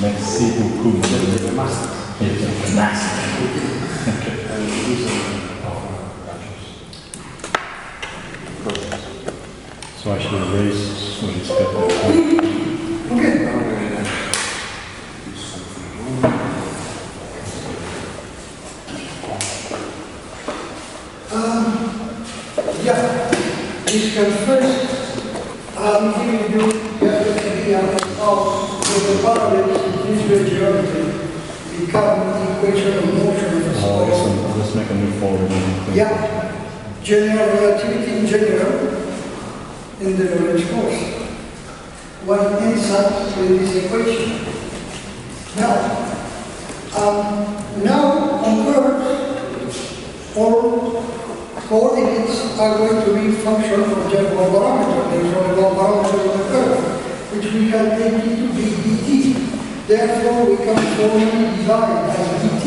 Merci beaucoup. So I should erase what it's got. Okay. Yeah, this comes first. I'm giving you the idea of how the parallels in visual geometry become equation of motion of the solid. I'll just make a new folder. Yeah, general relativity in general in the knowledge course. One ends up with this equation. Now on Earth, all coordinates are going to be function of just one parameter. There is only one parameter on the Earth, which we can take it to be dt. Therefore, we can formally divide as dt,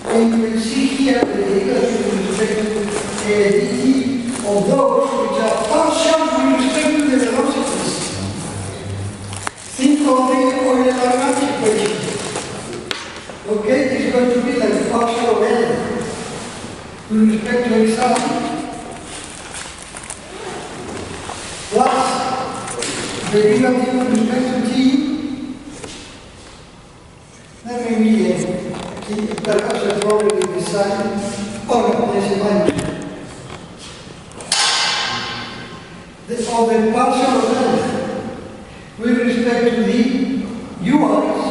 and you will see here the derivative with respect to dt of those which are partial with respect to the velocities. Think of the Euler-Lagrange equation. Okay, it's going to be like the partial of L with respect to example plus derivative with respect to t. Let me read perhaps a problem with the sign. Oh no, there's a line. Of the partial of L with respect to the ui's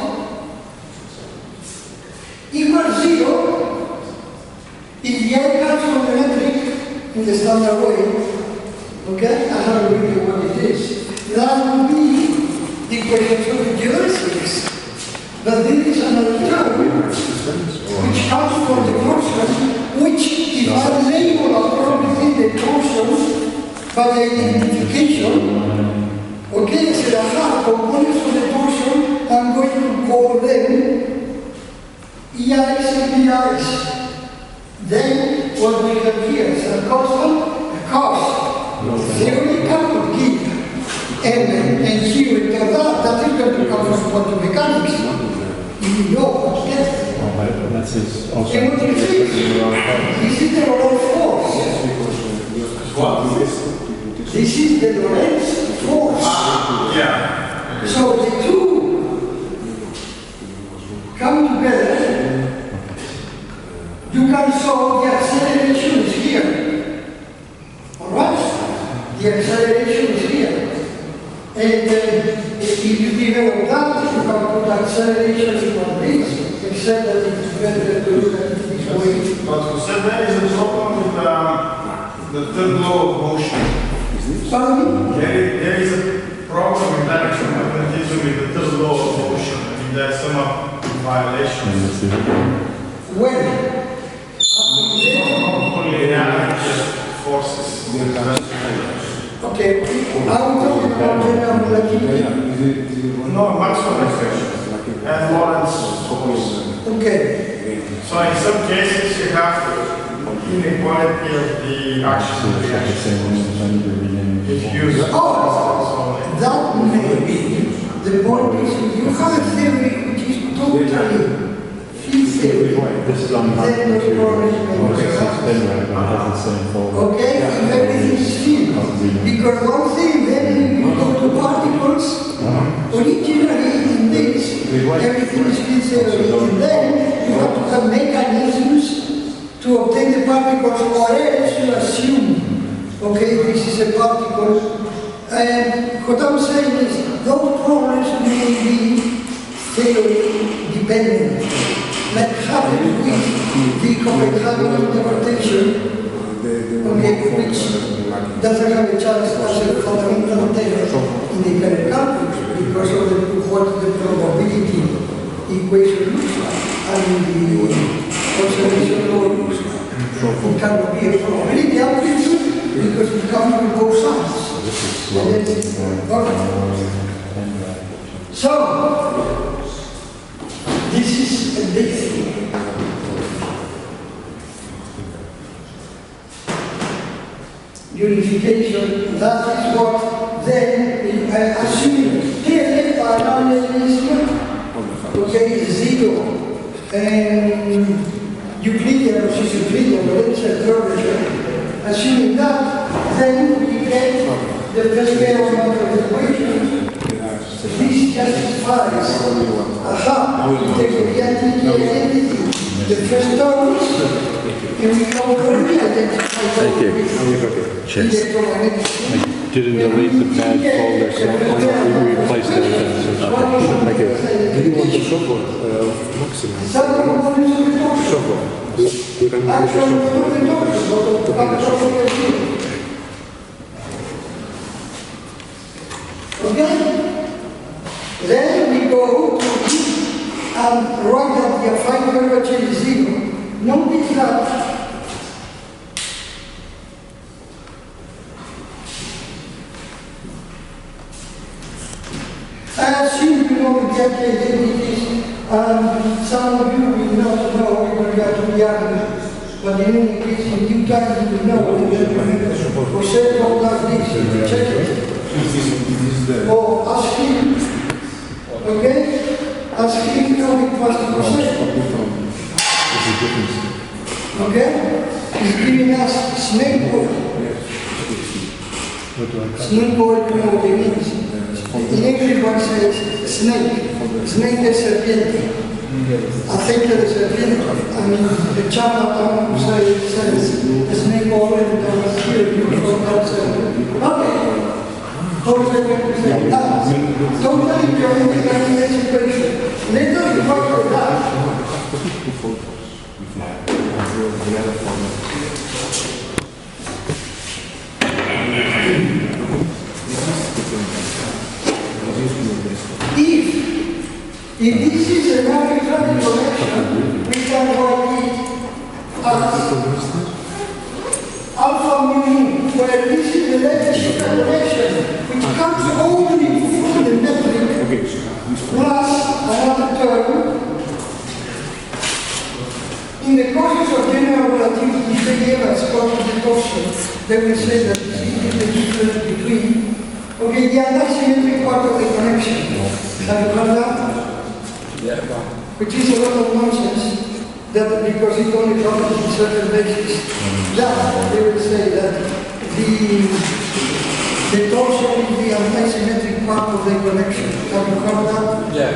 equals 0 if the L comes from the metric in the standard way. Okay? I have to read you what it is. That will be the equation of the geodesics. But there is another term which comes from the torsion, which if I label appropriately the torsion by the identification, okay, so I have components of the torsion, I'm going to call them EIs and BIs. Then what we have here is a constant, a cos. Theory cannot give M and Q and that is going to come from quantum mechanics. You know what to get. That's his also. And what do you think? This is the Lorentz force. What? This is the Lorentz force. Yeah. So the two come together. You can solve the acceleration is here. Alright? The acceleration is here. And if you develop that, you can put acceleration in this, except that it's better to look at it this way. But you said there is a problem with the third law of motion. Pardon me? There is a problem with direction magnetism with the third law of motion. I mean, there are some violations. When? Not linear, just forces. Okay, I'm talking about general relativity. No, maximum effect. And Lorentz force. Okay. So in some cases you have inequality of the action and reaction. If you use That may be. The point is, you have a theory which is totally field theory. This is on Then the problem has the same folder. okay, if everything is field. Because one thing, then you go to particles, originally in this, everything is field theory. And then you have to have mechanisms to particles, or else you assume, okay, this is a particle. And what I'm saying is, those problems may be theory dependent. Like happened with the Copenhagen interpretation, okay, which doesn't have a chance as a fundamental term in the current calculus because of what the probability equation looks like and the observation law looks like. It cannot be a probability amplitude because it comes from both sides. So, this is a big thing. Unification, that is what then, assuming clearly parallelism, okay, is zero, and Euclidean, or Euclidean, or let's say curvature, assuming that, then we get the first pair of equation. This justifies, we take the identity, the first terms, and we can already identify Cheers. Didn't delete the bad folder, so we replaced everything. Thank you. Do you want the software maximum? Software. We can use the okay? Then we go to and write that the affine curvature is zero. Notice that I assume you know the identities, and some of you will not know when you are too young, but in any case, in due time you will know when you remember. For several like this, check it. Or ask him, okay? Ask him how it was to proceed. Okay? He's giving us snake oil. Snake oil, you know what it means. In English one says snake. Snake is serpiente. Aceite de serpiente. I mean, the charlatan says the snake oil and the here from that serpiente. Okay. Totally going to say that. Totally going to get this equation. Later you work with that. If this is an arbitrary connection, we can write it as alpha mu, where this is the latest connection, which comes only from the metric plus another term. In the courses of general relativity, they gave us quantity torsion. They will say that this is the difference between, okay, the antisymmetric part of the connection. Have you heard that? Yeah. Which is a lot of nonsense, that because it only comes on certain basis. That they will say that the torsion is the antisymmetric part of the connection. Have you heard that? Yeah.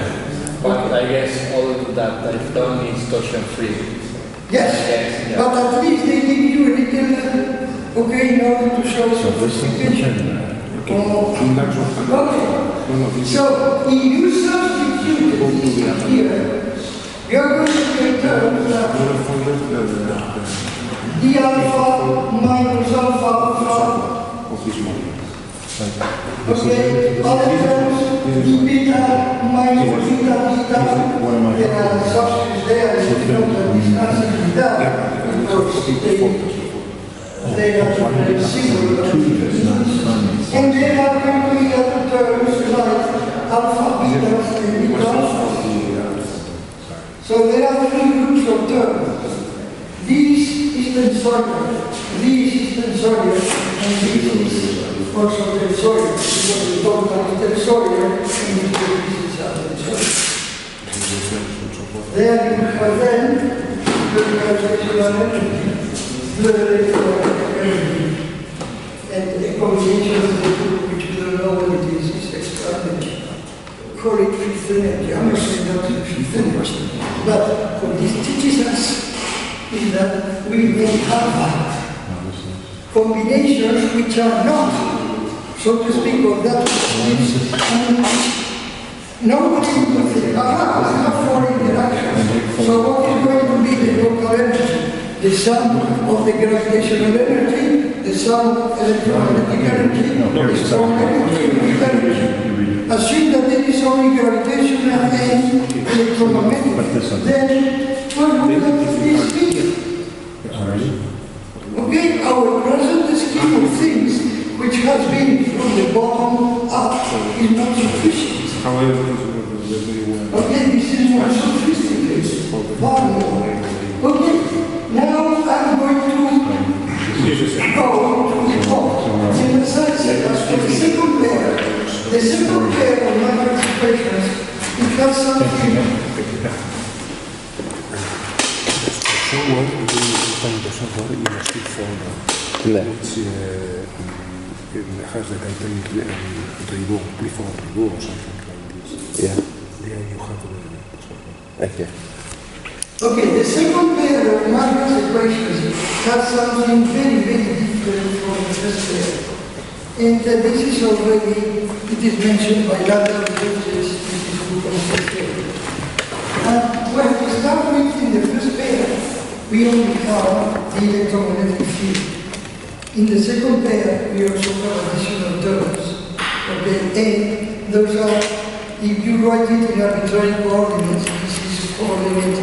But I guess all that I've done is torsion free. Yes. Yeah. But at least they give you a little, okay, in order to show sophistication. Okay. So, if you substitute this here, you're going to get terms that d alpha minus alpha alpha. Okay, other terms, d beta minus beta beta. There are substitutes there, and you know that this answer is that. They are similar. And they are going to get terms like alpha, beta, and beta alpha. So there are three groups of terms. This is tensorial, this is tensorial, and this is also tensorial. Because we talk about tensorial, and this is tensorial. There you have then the calculation energy. And the combination of the two, which we don't know what it is extra energy. Call it fifth energy. I'm not saying that it's fifth energy. But what this teaches us is that we may have combinations which are not, so to speak, of that nobody will think, aha, it's not foreign interaction. So what is going to be the local energy? The sum of the gravitational energy, the sum of electromagnetic energy, the strong energy, weak energy. Assume that there is only gravitational and electromagnetic, then what would this be? Okay, our present scheme of things, which has been from the bottom up, is not sufficient. Okay, this is more sophisticated, far more. Okay, now I'm going to go to the point. In the sense that as for the second pair of mathematical equations, it has something. It has the title Ribot, before Ribot or something like this. Yeah. There you have the... Okay. Okay, the second pair of mathematical equations has something very, very different from the first pair. And this is already, it is mentioned by other judges, this is who consider. And when we start with in the first pair, we only have the electromagnetic field. In the second pair, we also have additional terms. Okay, and those are, if you write it in arbitrary coordinates, this is coordinate,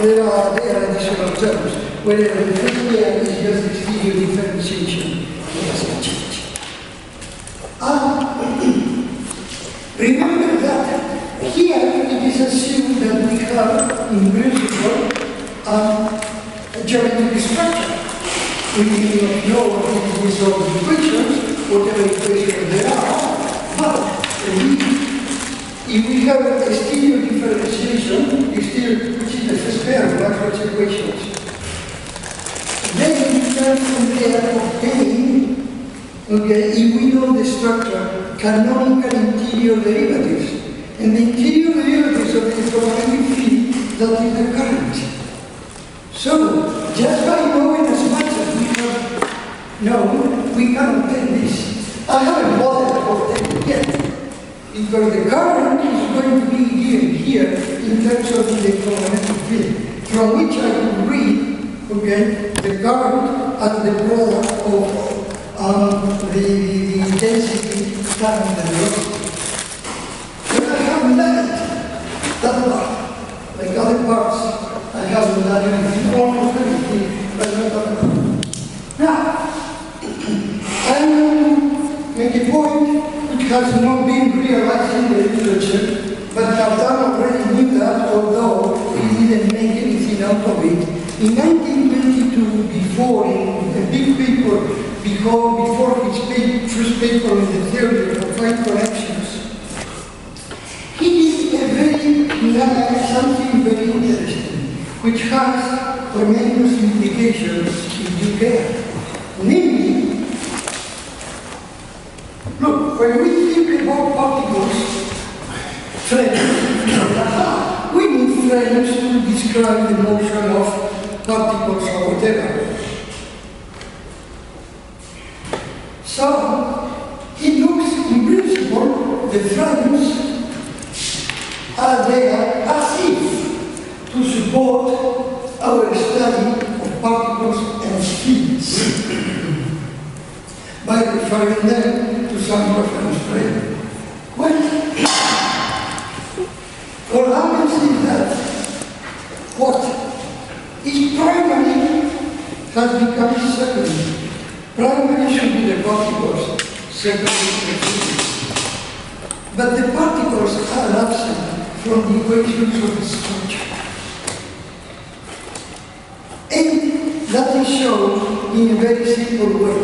there are additional terms. Whereas the first pair is just exterior differentiation. It doesn't change. Remember that here it is assumed that we have, in principle, a geometric structure. We do not know what it is of the equations, whatever equations there are, but if we have a exterior differentiation, which is the first pair of Maxwell's equations, then we can from there obtain, okay, if we know the structure, canonical interior derivatives. And the interior derivatives of the electromagnetic field, that is the current. So, just by knowing as much as we have known, we can obtain this. I haven't bothered to obtain it yet, because the current is going to be here in terms of the electromagnetic field, from which I will read, okay, the current as the product of the intensity times the velocity. But I haven't done it, that part, like other parts. I haven't done anything, almost anything, but not that part. Now, I will make a point which has not been realized in the literature, but Cartan already knew that, although he didn't make anything out of it. In 1922, before, in a big paper, before his first paper on the theory of fine connections, he did something very interesting, which has tremendous implications if you care. Namely, look, when we think about particles, frames, we need frames to describe the motion of particles or whatever. So, it looks, in principle, the frames are there as if to support our study of particles and fields by referring them to some reference frame. Well, what happens is that what is primary has become secondary. Primary should be the particles, secondary the fields. But the particles are absent from the equations of the structure. And that is shown in a very simple way.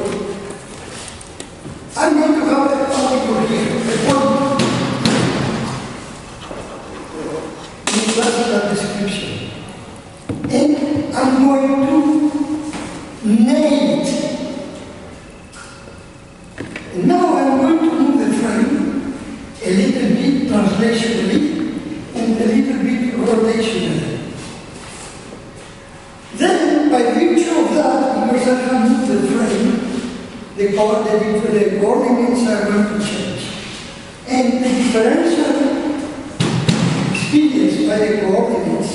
I'm going to have a particle here, a point in classical description. And I'm going to name it. And now I'm going to move the frame a little bit translationally and a little bit rotationally. by virtue of that, because I have moved the frame, the coordinates are going to change. And the differential experience by the coordinates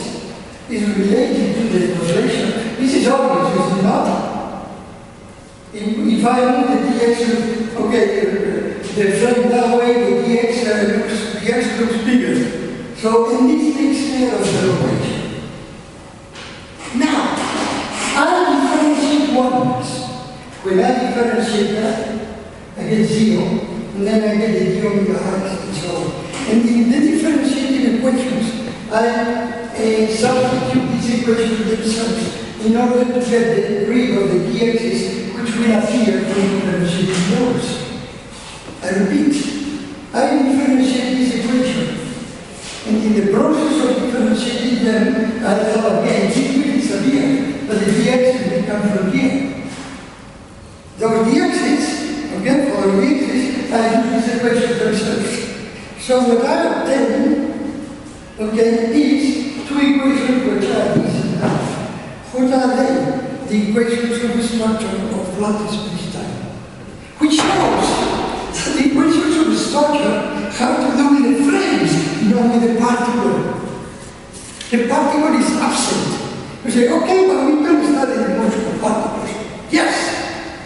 is related to the translation. This is obvious, is it not? If I move the dx, okay, the frame that way, the dx looks bigger. So, and this takes care of the rotation. Now, I differentiate once. When I differentiate that, I get 0, and then I get the d omega x and so on. And in the differentiating equations, I substitute these equations themselves in order to get rid of the dx's which will appear when differentiating those. I repeat, I differentiate this equation. And in the process of differentiating them, I thought again, it will disappear, but the dx's will come from here. Those dx's, again, for the dx's, I use this equation themselves. So what I obtain, okay, is two equations which are these and that. What are they? The equations of the structure of flat space-time, which shows that the equations of the structure have to do with the frames, not with the particle. The particle is absent. You say, okay, but we can study the motion of particles. Yes,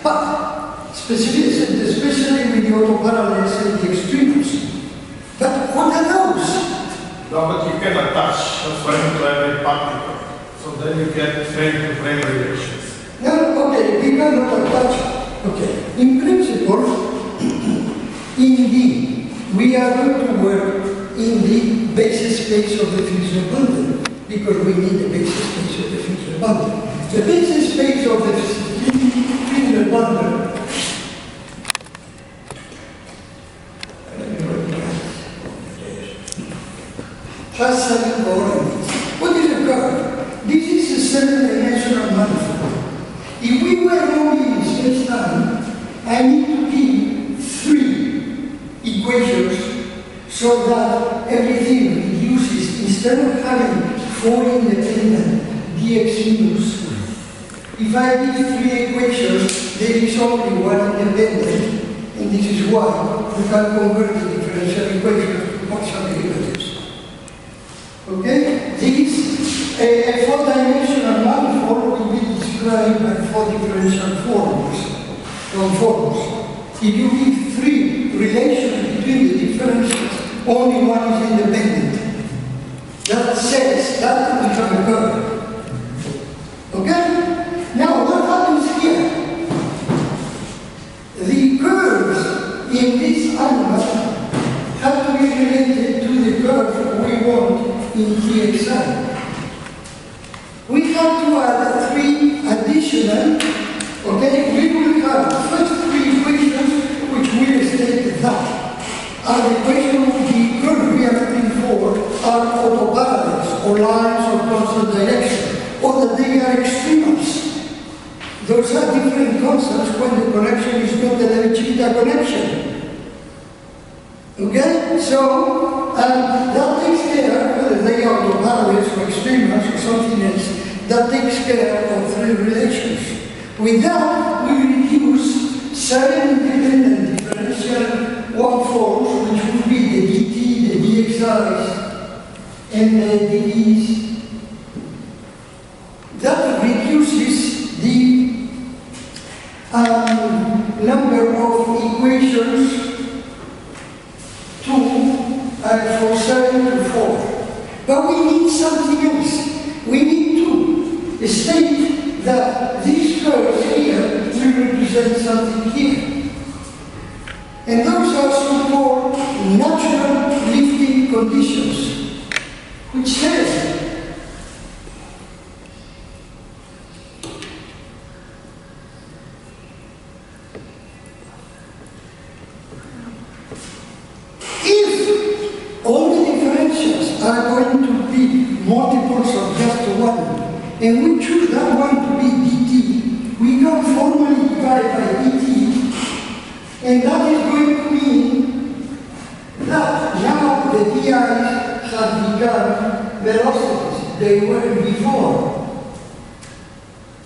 but especially with the autoparallels and the extremes. But what are those? No, but you can attach a frame to every particle. So then you get frame-to-frame relations. No, okay, we cannot attach. Okay, in principle, indeed, we are going to work in the basis space of the fusion bundle, because we need the basis space of the fusion bundle. The basis space of the fusion bundle has certain coordinates. What is a curve? This is a seven-dimensional manifold. If we were only in space-time, I need to keep three equations so that everything reduces, instead of having four independent dx minus. If I give three equations, there is only one independent, and this is why we can convert the differential equations to partial derivatives. Okay? This, a four-dimensional manifold will be described by four differential forms. If you give three relations between the differentials, only one is independent. That says that will become a curve. Okay? Now, what happens here? The curves in this animal have to be related to the curve we want in TXI. We have to add three additional, okay, we will have the first three equations which will state that. And the equation of the curve we are looking for are autoparallels, or lines of constant direction, or that they are extremals. Those are different concepts when the connection is not a Levy-Civita connection. Okay? So, that takes care, whether they are autoparallels or extremals or something else, that takes care of three relations. With that, we reduce seven independent differential forms, which would be the dt, the dxi's, and the dv's. That reduces the number of equations from 7 to 4. But we need something else. We need to state that these curves here will represent something here. And those are so-called natural lifting conditions, which says if all the differentials are going to be multiples of just one, and we choose that one to be dt, we can formally divide by dt, and that is going to mean that now the di's have become velocities. They weren't before.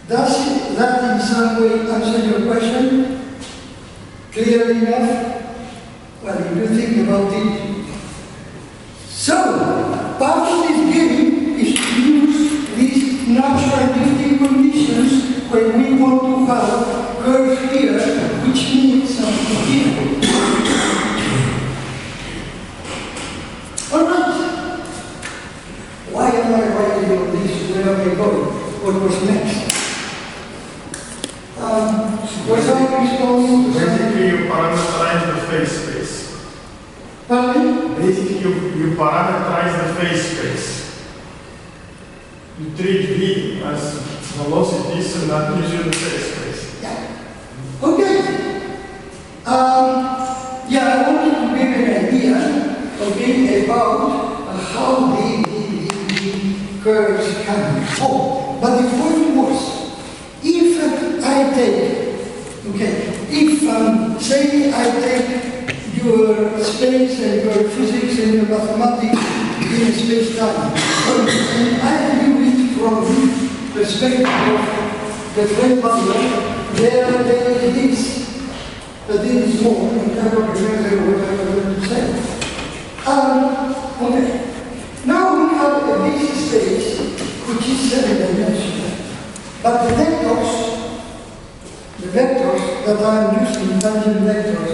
Does that in some way answer your question? Clearly enough? Well, you think about it. So, part of this game is to use these natural drifting conditions when we want to have curve here, which means something here. Alright. Why am I writing all this? Where am I going? What was next? Was I responding to Basically, you parameterize the phase space. Pardon? Basically, you parameterize the phase space. You treat V as velocities and that gives you the phase space. Yeah. Okay. Yeah, I wanted to give an idea, okay, about how the curves can fall. But the point was, if I take, okay, if say I take your space and your physics and your mathematics in space-time, and I view it from the perspective of the frame bundle, there it is. But it is more, and I don't remember what I was going to say. Okay. Now we have a basic space which is 7-dimensional. But the vectors that I am using, tangent vectors,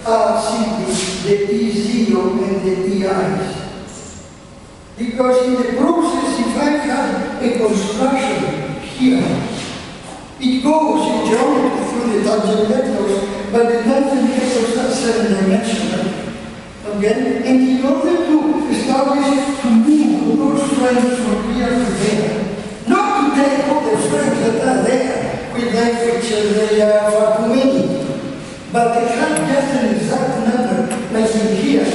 are simply the E0 and the EIs. Because in the process, if I have a construction here, it goes in geometry through the tangent vectors, but the tangent vectors are 7-dimensional. Okay? And in order to establish, to move those frames from here to there, not to take all the frames that are there, with their features, they are far too many, but they have just an exact number, like in here.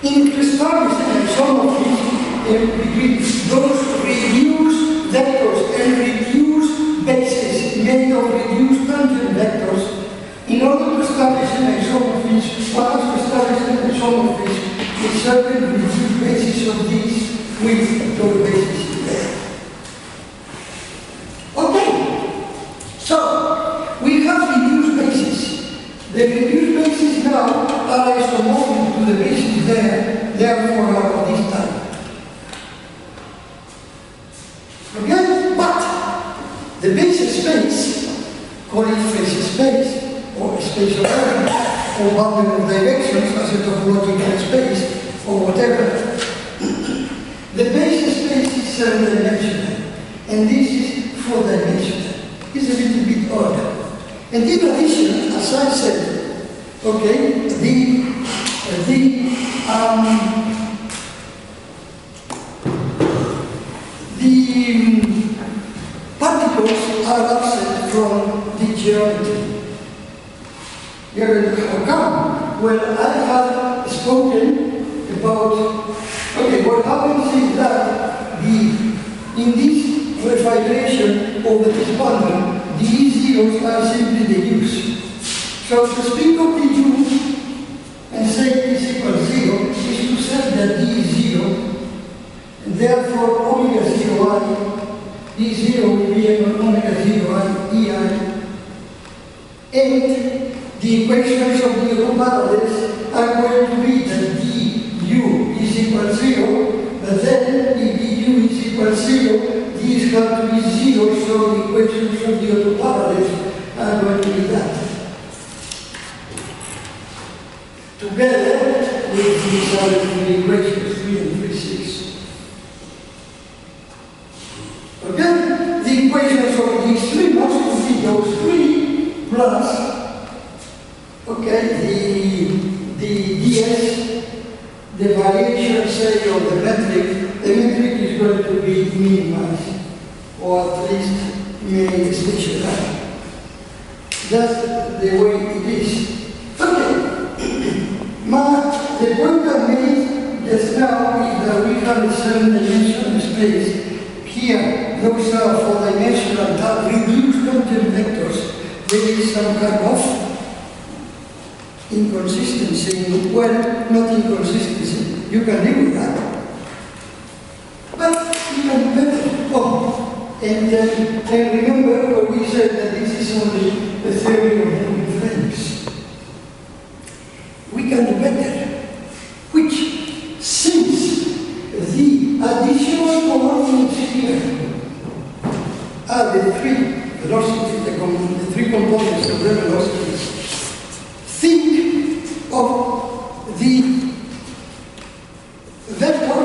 In to establish an isomorphism between those reduced vectors and reduced bases made of reduced tangent vectors, in order to establish an isomorphism, one has to establish an isomorphism with certain reduced bases of these with those bases there. Okay, so we have reduced bases. The reduced bases now are isomorphic to the bases there, therefore are of this type. Okay, but the basis space, call it phase space, or space of element, or boundary of directions as a topological space, or whatever. The basis space is 7-dimensional, and this is 4-dimensional. It's a little bit odd. And in addition, as I said, okay, the particles are absent from the geometry. How come? Well, I have spoken about, okay, what happens is that in this vibration over this bundle, the E0s are simply the U's. So to speak of the U and say is equal 0 is to say that D is 0, and therefore omega 0i, D0 will be equal omega 0i EI. And the equations of the autoparallels are going to be that du is equal 0, but then if du is equal 0, these have to be 0, so the equations of the autoparallels are going to be that. Together with these other three equations, 3 and 3, 6. Okay? The equations of these three must be those three plus, okay, the ds, the variation, say, of the metric is going to be minimized, or at least made stationary. That's the way it is. Okay. The point I made just now is that we have a 7-dimensional space. Here, those are 4-dimensional, that reduced tangent vectors. There is some kind of inconsistency. Well, not inconsistency. You can live with that. But even better. Oh, and then And remember what we said, that this is only the theory of moving frames. We can do better. Which, since the additional coordinates here are the three velocities, the three components of the velocities, think of the vector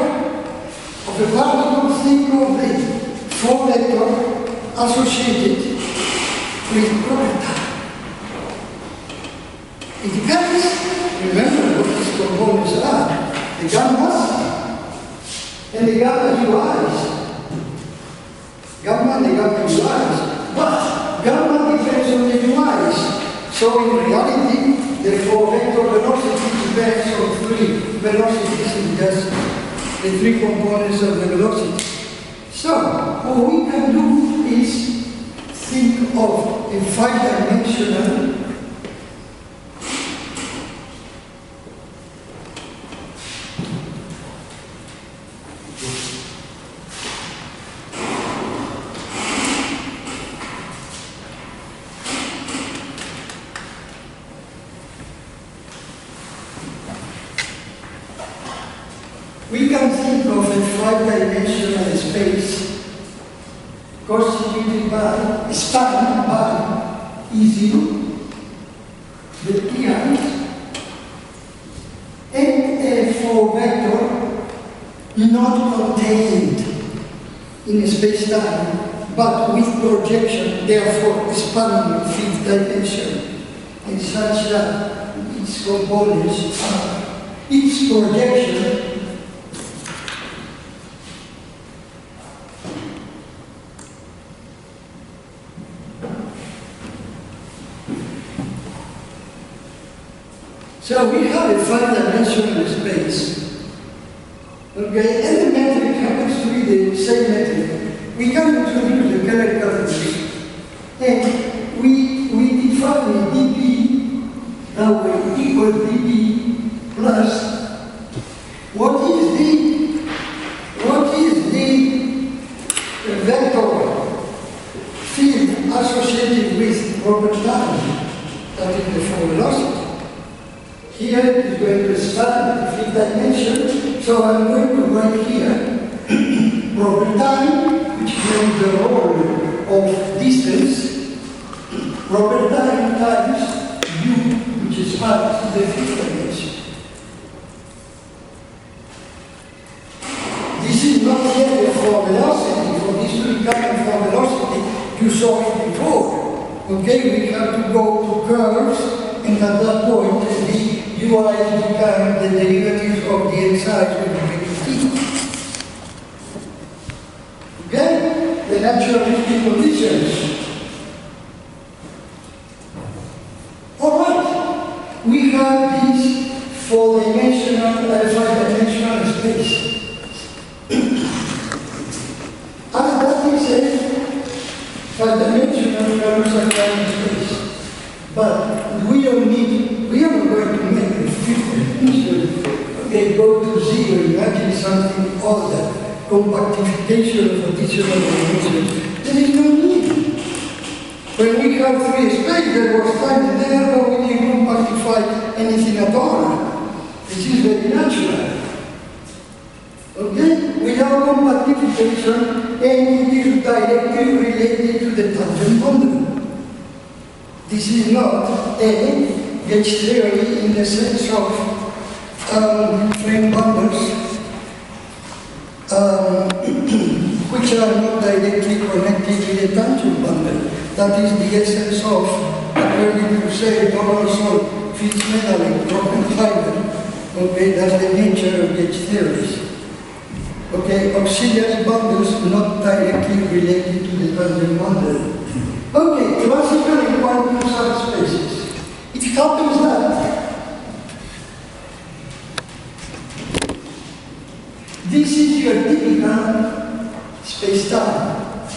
of the particle, think of the flow vector associated with proper time. It depends, remember what these components are, the gammas and the gamma UIs. Gamma and the gamma UIs. But gamma depends on the UIs. So in reality, the flow vector velocity depends on three velocities in just the three components of the velocity. So what we can do is think of a five-dimensional space constituted by, spanned by E0, the ions, and a flow vector not contained in space-time, but with projection, therefore spanning in fifth dimension, and such that its components are its projection So we have a five-dimensional space, okay, and the metric happens to be the same metric. We can introduce the Keller calculus, and we define the dp that way equal dp plus what is the vector field associated with proper time, that is the flow velocity. Here it is going to span the fifth dimension, so I'm going to write here proper time, which plays the role of distance, proper time times u, which is part of the fifth dimension. This is not yet the flow velocity. For this to become a flow velocity, you saw it before. Okay, we have to go to curves, and at that point, the UI become the derivatives of the insides with respect to t. Okay? The naturalistic conditions. Alright, we have this four-dimensional, five-dimensional space. As that is a five-dimensional Caruso-Klein space. But we are not going to make a fifth dimension, okay, go to zero, imagine something other, compactification of additional dimensions. There is no need. When we have three space, there was time there, but we didn't compactify anything at all. This is very natural. Okay? Without compactification, and it is directly related to the tangent bundle. This is not a gauge theory in the sense of frame bundles which are not directly connected with the tangent bundle. That is the essence of, according to say, Donaldson, Fitzgerald, Oppenheimer. Okay, that's the nature of gauge theories. Okay, auxiliary bundles not directly related to the tangent bundle. Okay, classical in quantum subspaces. It happens that this is your typical space-time.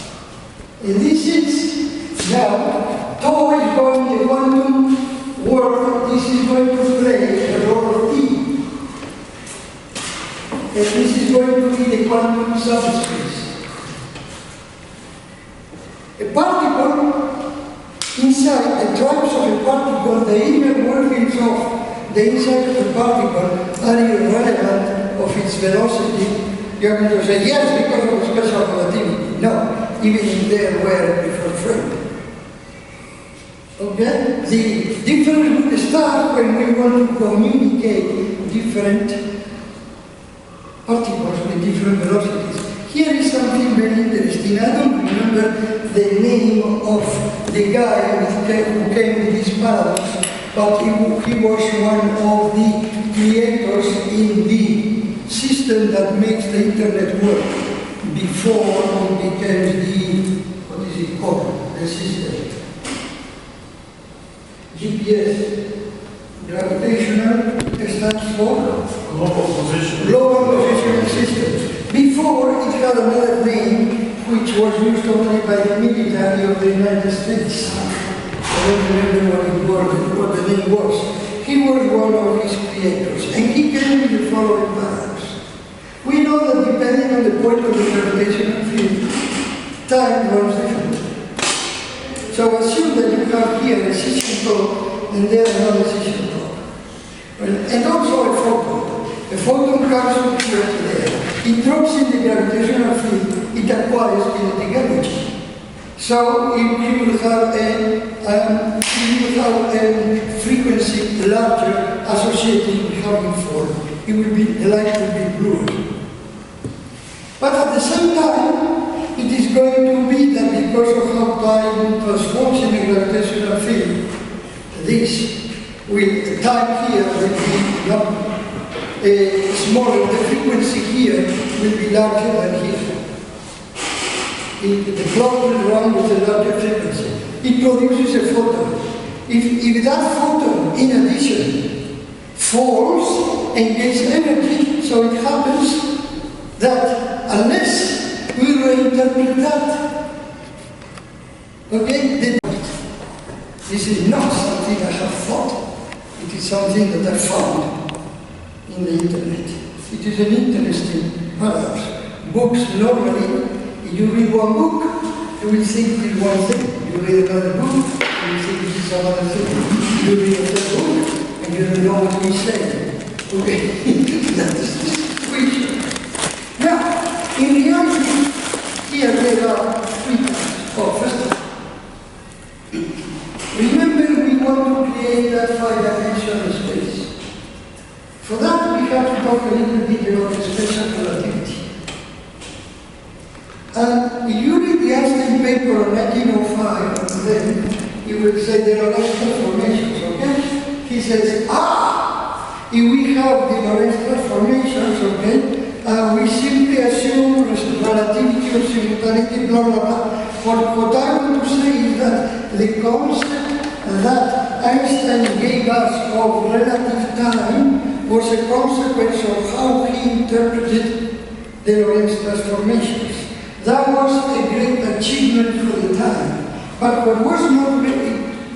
And this is now, tau is going the quantum world, this is going to play the role of t. And this is going to be the quantum subspace. A inside the tribes of a particle, the inner workings of the inside of the particle are irrelevant of its velocity. You're going to say, yes, because of special relativity. No, even if they were before frame. Okay? The difference would start when we want to communicate different particles with different velocities. Here is something very interesting. I don't remember the name of the guy who came with this paradox, but he was one of the creators in the system that makes the internet work before it became the, what is it called, the system. GPS, gravitational, stands for Global position. global positioning system. Before, it had another name, which was used only by the military of the United States. I don't remember what the name was. He was one of his creators, and he came with the following paradox. We know that depending on the point of the gravitational field, time runs differently. So assume that you have here a system clock, and there another system clock. And also a photon. A photon comes from here to there. It drops in the gravitational field, it acquires kinetic energy. So you will have a frequency larger associated with having form. The light will be bluer. But at the same time, it is going to be that because of how time transforms in the gravitational field, this with time here will be not smaller, the frequency here will be larger than here. The clock will run with a larger frequency. It produces a photon. If that photon, in addition, falls and gets energy, so it happens that unless we reinterpret that, okay, this is not something I have thought. It is something that I found in the internet. It is an interesting paradox. Books normally, if you read one book, you will think it is one thing. You read another book, you will think it is another thing. You read a third book, and you don't know what we say. Okay, that is the situation. Now, in reality, here there are three types. Oh, first of all, remember we want to create that five-dimensional space. For that, we have to talk a little bit about special relativity. And if you read the Einstein paper of 1905, then you will say there are Lorentz transformations, okay? He says, if we have the Lorentz transformations, okay, we simply assume relativity or simultaneity, blah, blah, blah. What I want to say is that the concept that Einstein gave us of relative time was a consequence of how he interpreted the Lorentz transformations. That was a great achievement for the time. But what was not ready,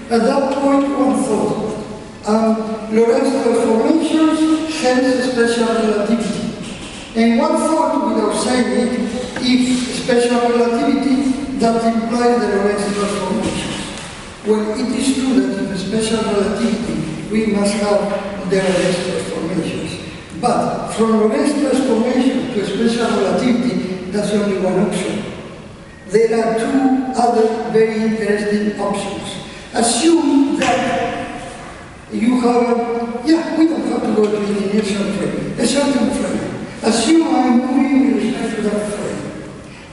at that point one thought, Lorentz transformations, hence special relativity. And one thought, without saying it, if special relativity, that implies the Lorentz transformations. Well, it is true that in special relativity, we must have the Lorentz transformations. But from Lorentz transformation to special relativity, that's only one option. There are two other very interesting options. Assume that you have we don't have to go to the inertial frame, a certain frame. Assume I'm moving with respect to that frame.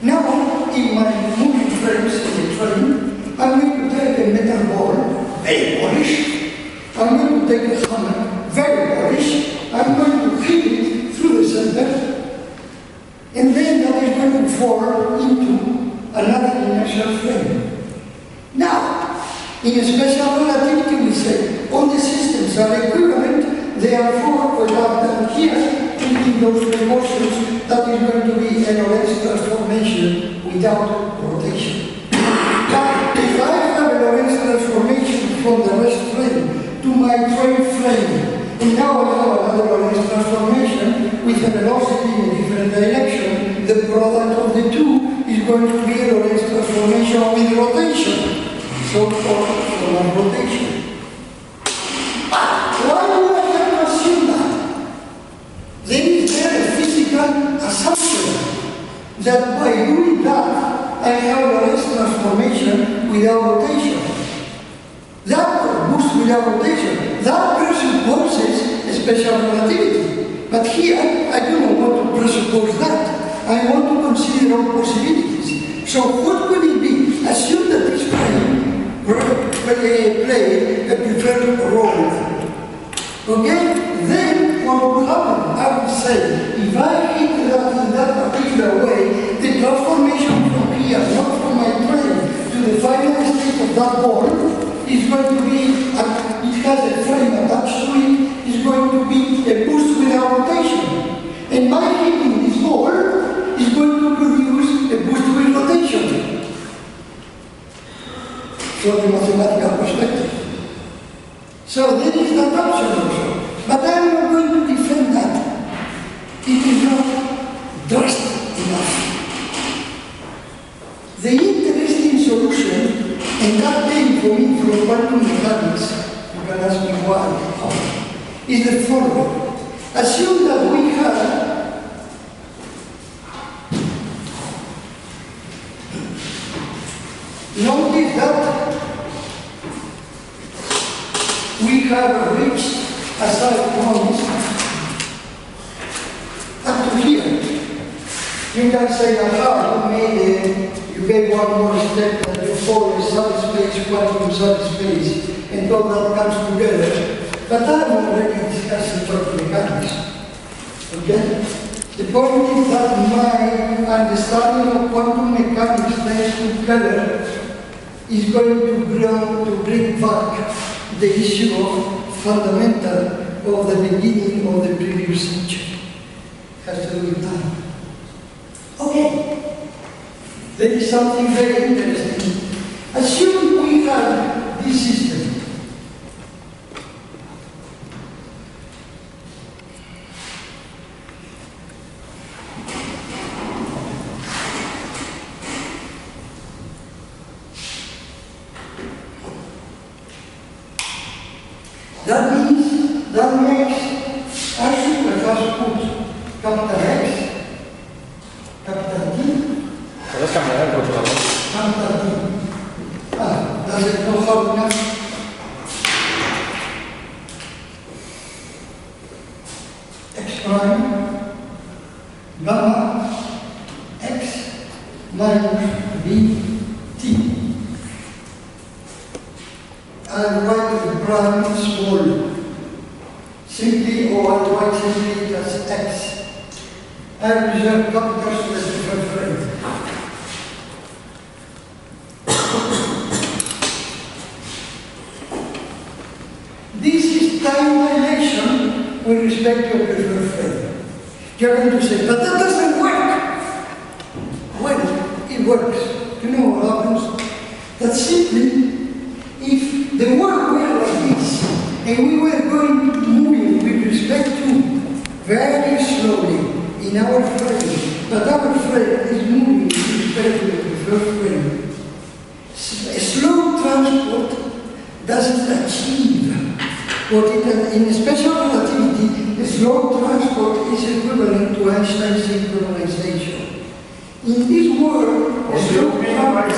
Now, in my moving frames in the train, I'm going to take a metal ball, very polished. I'm going to take a hammer, very polished. I'm going to hit it through the center. And then that is going to fall into another inertial frame. Now, in a special relativity, we say all the systems are equivalent, therefore, down here, in those proportions, that is going to be a Lorentz transformation without rotation. Now, if I have a Lorentz transformation from the rest frame to my train frame, and now I have another Lorentz transformation with a velocity in a different direction, the product of the two is going to be a Lorentz transformation with rotation. so-called solar rotation. Why do I have to assume that? There is there a physical assumption that by doing that, I have a less transformation without rotation. That boost without rotation, that presupposes special relativity. But here, I do not want to presuppose that. I want to consider all possibilities. So what will it be? Assume that this plane play a preferred role. Okay? Then what will happen? I will say, if I hit that in that particular way, the transformation from here, not from my plane, to the final state of that ball, is going to be, it has a frame attached to it, is going to be a boost without rotation. And by hitting this ball, is going to produce a boost with rotation. From the mathematical perspective. So there is that option also. But I am not going to defend that. It is not drastic enough. The interesting solution, and that came for me from quantum mechanics, you can ask me why, is the following. Assume that we have notice that we have reached a certain point up to here. You can say, aha, you gave one more step that you fall in subspace, quantum subspace, and all that comes together. But I'm already discussing quantum mechanics. Okay? The point is that my understanding of quantum mechanics thanks to Keller is going to bring back the issue of fundamental of the beginning of the previous century. Has to do with time. Okay. There is something very interesting. Assume we have this system. That makes, I should first put capital X, capital T, Puedes cambiar el controlador. capital T. Does it go hard enough? X prime, gamma, X minus B, T. I write the prime small. Simply, or I write simply as X. I reserve capitals to a different frame. This is time dilation with respect to a preferred frame. You're going to say, but that doesn't work. Well, it works. You know what happens? That simply, if the world were like this, and we were moving with respect to very slowly in our frame, but our frame is moving with respect to the preferred frame. A slow transport doesn't achieve what it, in special relativity, a slow transport is equivalent to Einstein's synchronization. In this world, a slow transport.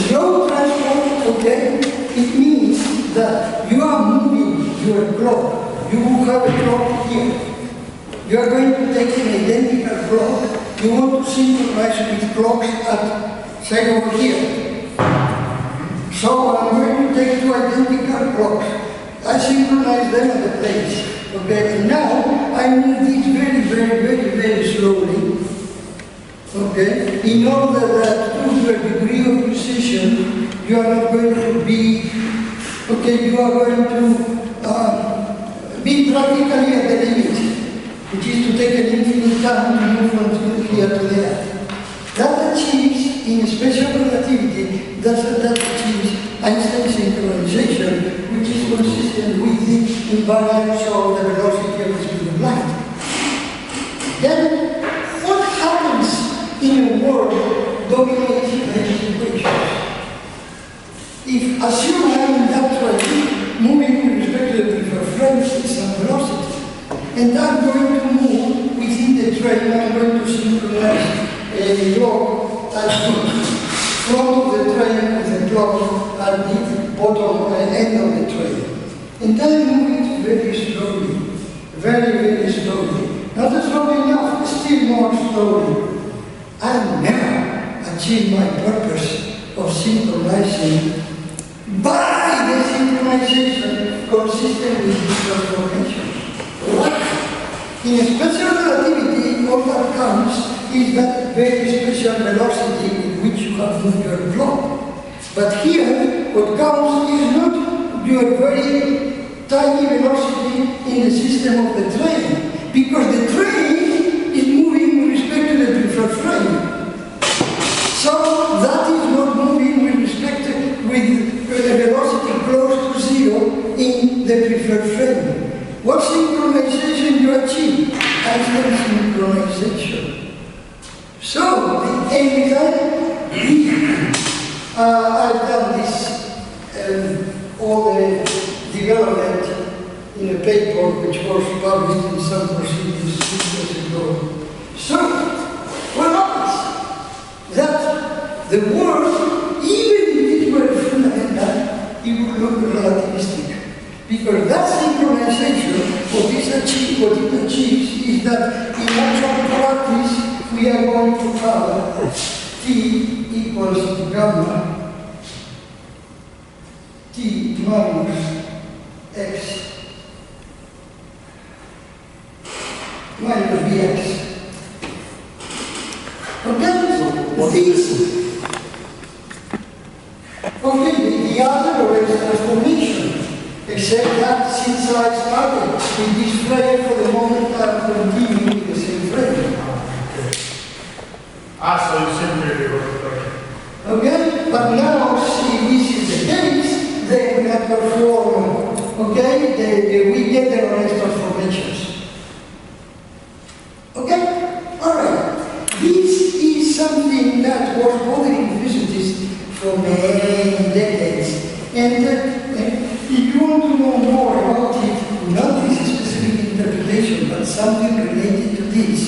Slow transport, okay, it means that you are moving your clock. You will have a clock here. You are going to take an identical clock. You want to synchronize with clocks at, say, over here. So I'm going to take two identical clocks. I synchronize them at the place. Okay, and now I move these very slowly. Okay, in order that to a degree of precision, you are not going to be, okay, you are going to be practically at the limit, which is to take an infinite time to move from here to there. That achieves, in special relativity, that achieves Einstein's synchronization, which is consistent with the invariance of the velocity of the speed of light. Then, what happens in a world dominated by these equations? assume I'm in that train, moving with respect to the preferred frame with some velocity. And I'm going to move within the train, I'm going to synchronize a clock at the front of the train with the clock at the bottom end of the train. And I move it very slowly, very slowly. Not slowly enough, still more slowly. I never achieve my purpose of synchronizing by the synchronization consistent with this transformation. In special relativity, all that counts is that very special velocity with which you have moved your clock. But here, what counts is not your very tiny velocity in the system of the train, because the train is moving with respect to the preferred frame. So that is not moving with respect to a velocity close to zero in the preferred frame. What synchronization you achieve? Einstein synchronization. So, the anytime I've done this, all the development in a paper which was published in some proceedings 6 years ago. So, what happens? That the world, even if it were fundamental, it would look relativistic. Because that synchronization, what it achieves is that in actual practice, we are going to have T equals gamma, T minus X minus Bx. Okay, the other is transformation. Except that since I started with this frame, for the moment I'm continuing with the same frame. So you simply Okay, but now see this is the case, then we have to perform, okay, we get the honest transformations. Okay? Alright. This is something that was bothering physicists for many decades. And if you want to know more about it, not this specific interpretation, but something related to this,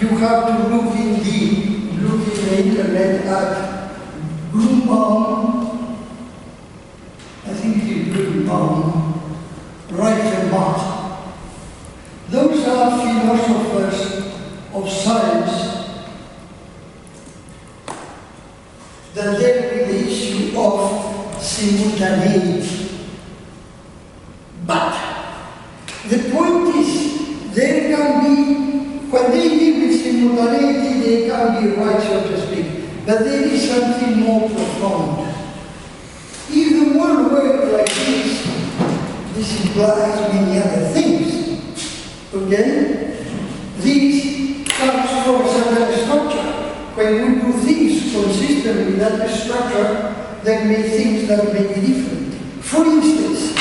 you have to look in the internet at Bloombaum, I think it's Bloombaum, Reichenbach. Those are philosophers of science that deal with the issue of simultaneity. But the point is, there can be, when they deal with simultaneity, they can be right, so to speak. But there is something more profound. If the world works like this implies many other things. Okay? This comes from a certain structure. When we do things consistent with that structure, then make things that may be different. For instance,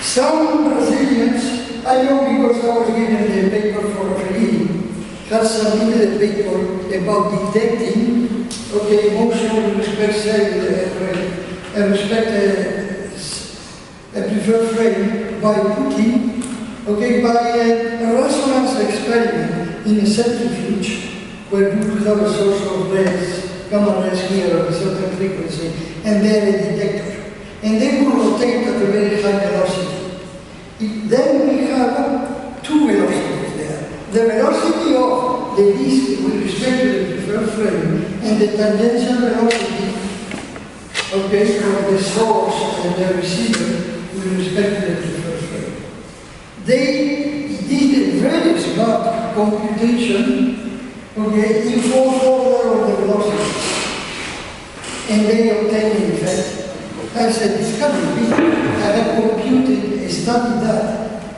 some Brazilians, I know because I was given the paper for a reading, have submitted a paper about detecting, emotion with respect a preferred frame by putting, by a resonance experiment in a centrifuge where you could have a source of rays, gamma rays here at a certain frequency, and then a detector. And they will rotate at a very high velocity. Then we have two velocities there. The velocity of the disk with respect to the preferred frame and the tangential velocity of the source and the receiver with respect to the preferred frame. They did a very smart computation in fourth order of the velocities. And they obtained, in fact, I said, this cannot be. I have computed, studied that,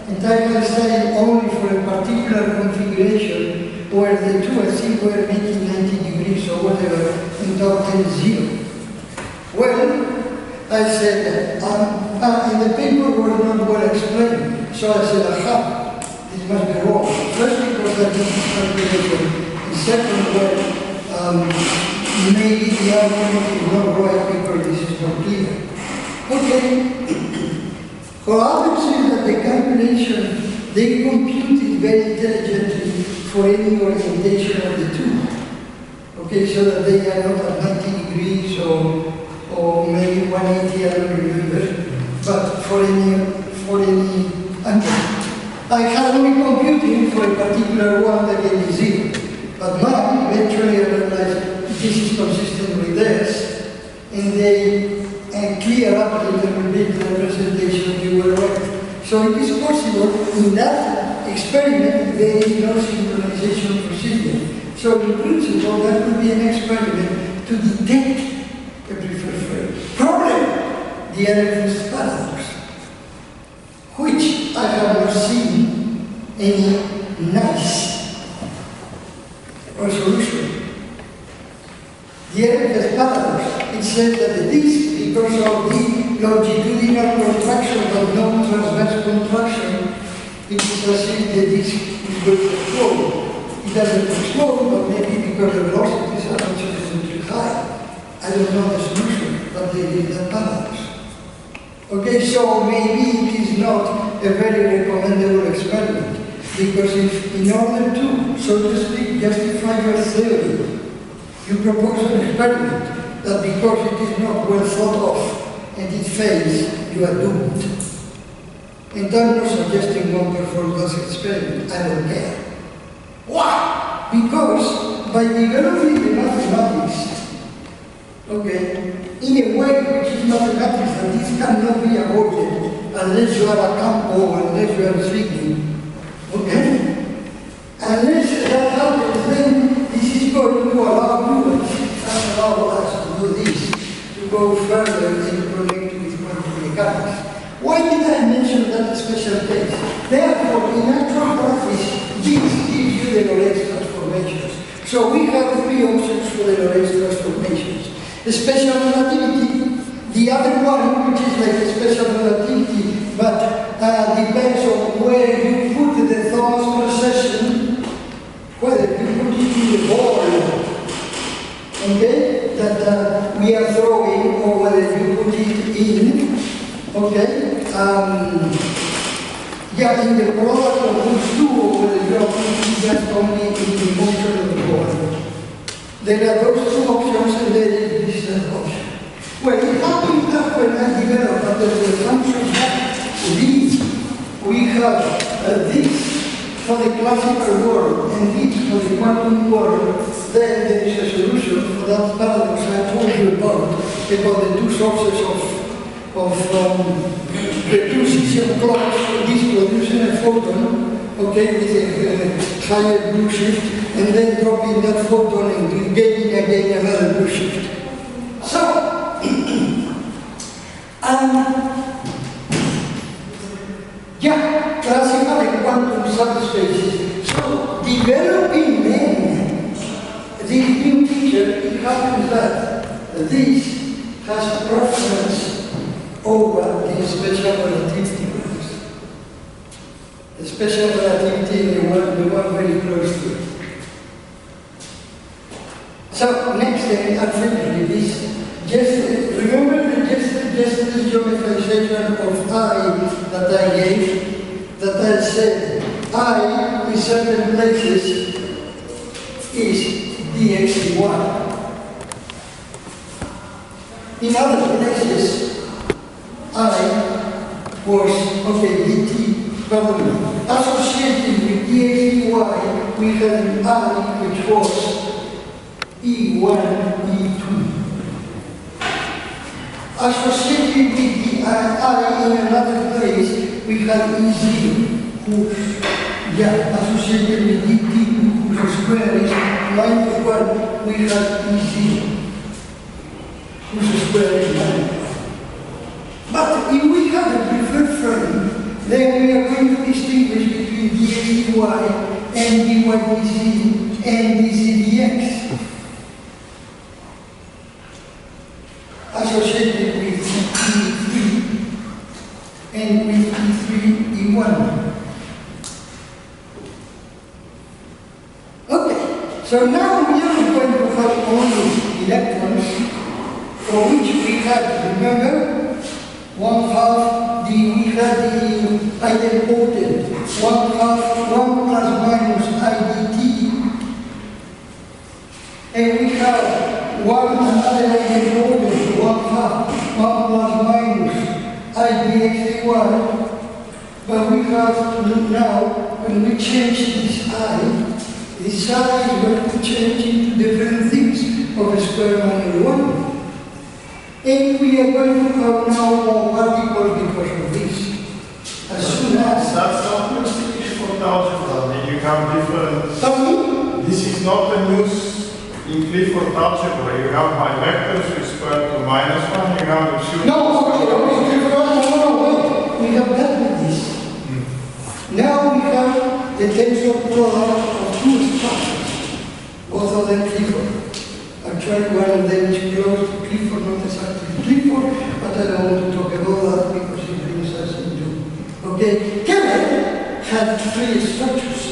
and I have studied only for a particular configuration where the two, I think, were making 90 degrees or whatever, and obtained 0. Well, I said, and the paper was not well explained, so I said, aha, this must be wrong. First, because I did this calculation, and second, maybe the argument is not right because this is not clear. Okay, Okay. What happens is that the calculation, they compute it very intelligently for any orientation of the two. Okay, so that they are not at 90 degrees or maybe 180, I don't remember, but for any angle. I had only computing for a particular one that gave me 0. But now, eventually I realized this is consistent with this, and they clear up a little bit the representation you were right. So it is possible in that experiment there is no synchronization procedure. So in principle that would be an experiment to detect a preferred frame. Problem, the elephant's paradox, which I have not seen any nice resolution. The elephant's paradox, it says that the disk, because of the longitudinal contraction but no transverse contraction, it is as if the disk is going to explode. It doesn't explode, but maybe because the velocities are not sufficiently high. I don't know the solution, but they did that paradox. Okay, so maybe it is not a very recommendable experiment, because if in order to, so to speak, justify your theory, you propose an experiment that because it is not well thought of and it fails, you are doomed. And I'm not suggesting one perform this experiment, I don't care. Why? Because by developing the mathematics, okay, in a way which is mathematics, and this cannot be avoided unless you are a campo, unless you are speaking, okay? Unless that happens, then this is going to allow you and allow us to do this, to go further and connect with quantum mechanics. Why did I mention that special case? Therefore, in actual practice, this gives you the Lorentz transformations. So we have 3 options for the Lorentz transformations. The special relativity, the other one, which is like a special relativity, but depends on where you put the Thomas precession, whether you put it in the ball, okay, that we are throwing, or whether you put it in, okay, in the product of those two, or whether you are putting it just only in the motion of the ball. There are those 2 options, and there is this option. Well, it happened that when I developed under the function these, we have this for the classical world and this for the quantum world, then there is a solution for that paradox I told you about the 2 sources of the 2 cesium clocks, this producing a photon, okay, with a higher blue shift, and then dropping that photon and gaining again another blue shift. So, classical and quantum subspaces. So, developing then this new feature, it happens that this has preference over the special relativity ones. The special relativity is the one very close to it. So, next thing, I'll finish with this. Remember the gesture geometrization of I that I gave, that I said I in certain places is dx1. In other places, I was, dt, pardon, associated with dxdy, we had an I which was E1, E2. Associated with the I in another place, we had E0, associated with dt, whose square is -1, we had E0, whose square is -1. But if we have a preferred frame, then we are going to distinguish between dxdy and dydz and dzdx. Associated with E3 and with E3, E1. Okay, so now we are going to have only electrons for which we have, remember, 1 half we have the idempotent, 1 half 1 plus minus IDT, and we have another idempotent, 1 half 1 plus minus IDX1, but we have now, when we change this is going to change into different things of a square minus 1. And we are going to have now more particles because of this. As soon as... That's not used for algebra. I mean, you have different... Sorry? This is not a use in Clifford algebra. You have my vectors with square to minus 1, you have the two... No, wait. We have done with this. Now we have the tensor product of two structures, both of them Clifford. Actually, one of them is close to Clifford, not exactly Clifford, but I don't want to talk about that because it brings us into... Okay, Keller had 3 structures,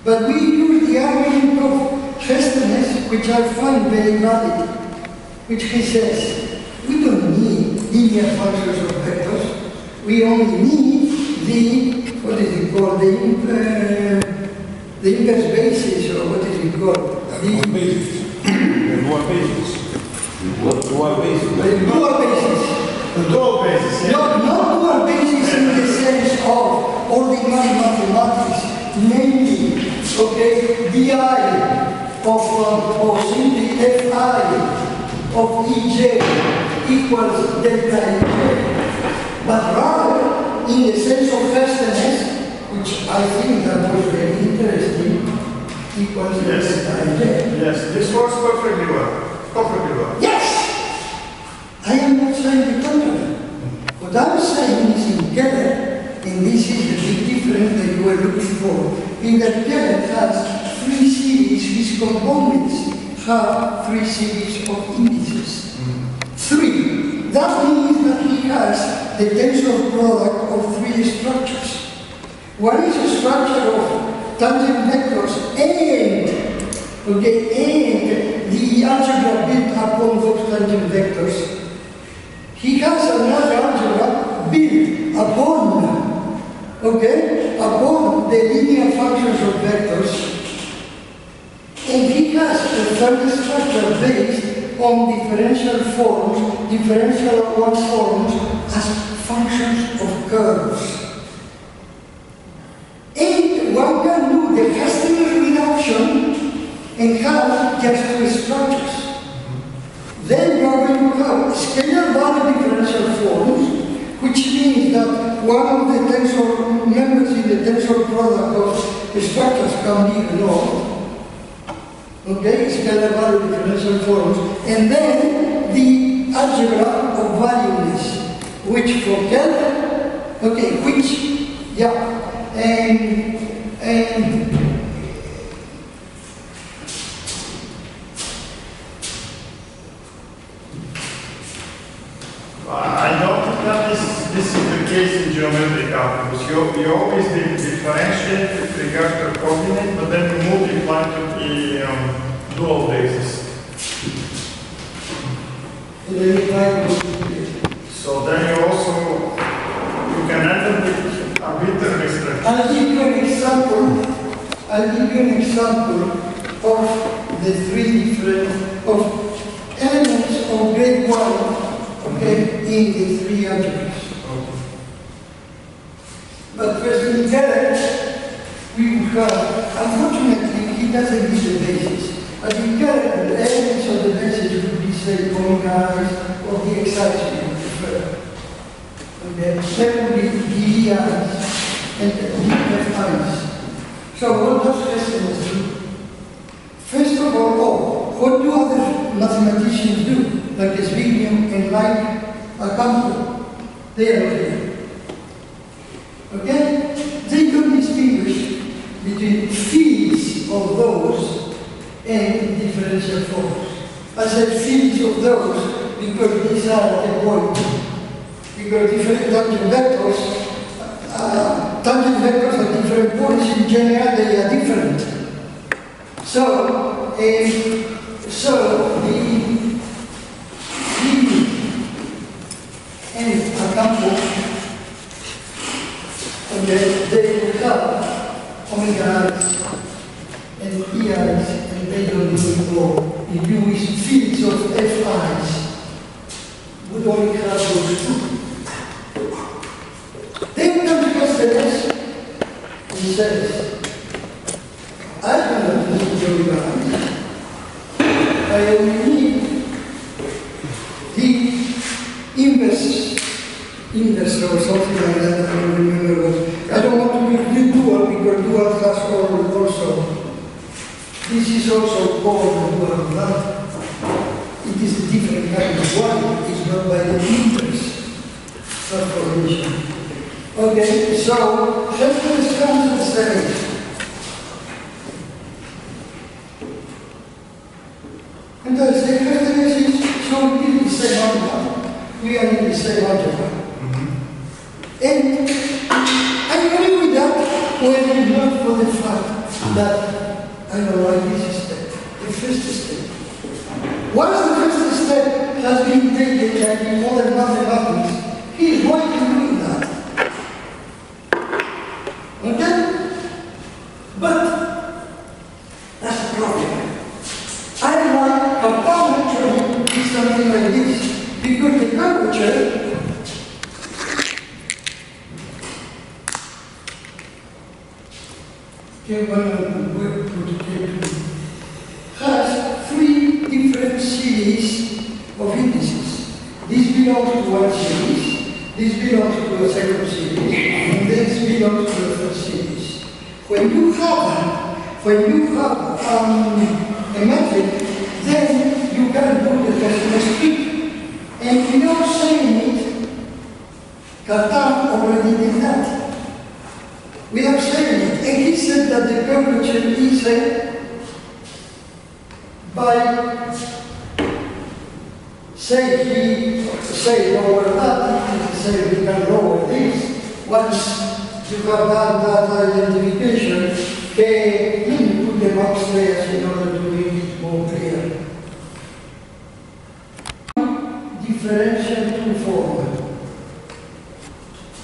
but we use the argument of Festernes, which I find very valid, which he says, we don't need linear functions of vectors, we only need the, what is it called, the inverse basis, or what is it called? Dual basis. Dual basis. The dual basis. The dual basis, yeah. Not dual basis in the sense of ordinary mathematics, namely, okay, di of simply fi of ej equals delta ej, but rather in the sense of Festernes, which I think that was very interesting, equals delta ej. Yes, this works perfectly well. Perfectly well. Yes! I am not saying the contrary. What I'm saying is in Keller, and this is the big difference that you were looking for, in that Keller has 3 series, his components have 3 series of indices. 3. That means that he has the tensor product of 3 structures. One is a structure of tangent vectors and the algebra built upon those tangent vectors. He has another algebra built upon, upon the linear functions of vectors. And he has a third structure based on differential forms, differential forms as functions of curves. And one can do the Festernes reduction and have just 2 structures. Then you are going to have scalar value differential forms, which means that one of the tensor members in the tensor product of the structures can be ignored. Okay, scalar value differential forms. And then the algebra of valueness, which for Keller, I don't think that this is the case in geometric calculus. You always differentiate with regard to coordinate, but then you multiply to the dual basis. So then you can enter with arbitrary structure. I'll give you an example of the 3 different elements of grade 1. In the 3 algebras. But first in Keller, we would have, unfortunately, he doesn't give the basis. But in Keller, the elements of the basis would be, say, common or the excites we would prefer. There would be DEIs and DFIs. So what does Festernes do? First of all, what do other mathematicians do? Like Zbigniew and like Campbell, they are there. Okay? They can distinguish between fields of those and differential forms. I said fields of those because these are at a point. Because different tangent vectors at different points in general they are different. So the and campo, okay, they will have omega i's and ei's, and they don't even know. If you wish fields of fi's, would only have those two. Then comes Castells and says, I cannot need your eyes. I only need the inverse or something like that. I don't remember what. I don't want to be dual because dual has also. This is also called the dual matter. It is a different kind of one. It's not by the inverse transformation. Okay, so Castells comes and says, and I say, Castells is so in the same algebra. We are in the same algebra. And I agree with that when not for the fact that I don't like this step, the first step. Once the first step has been taken and in modern mathematics, he is going to do that. Okay? But that's the problem. I like compound is something like this because the curvature has three different series of indices. This belongs to one series, this belongs to a second series, and this belongs to a third series. When you have a metric, then you can do the decimal split. And without saying it, Cartan already did that. Without saying it, and he said that the curvature is by say lower that, say we can lower this. Once you have done that identification, you put them upstairs in order to make it more clear. Differential two form.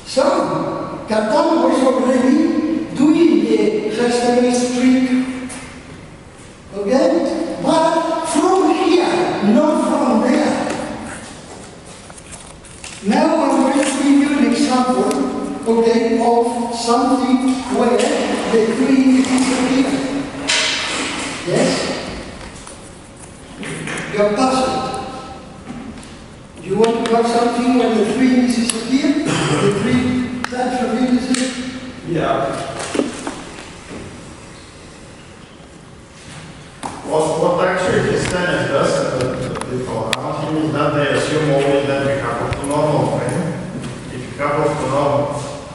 So, Cartan was already doing the Castells trick, okay? But from here, not from there. Now I'm going to give you an example, okay, of something where the three disappear. Yes? You're puzzled. You want to have something where the three indices appear? The three types of indices? Yeah. What actually Castells does in the program is that they assume always that we have orthonormal frame. If you have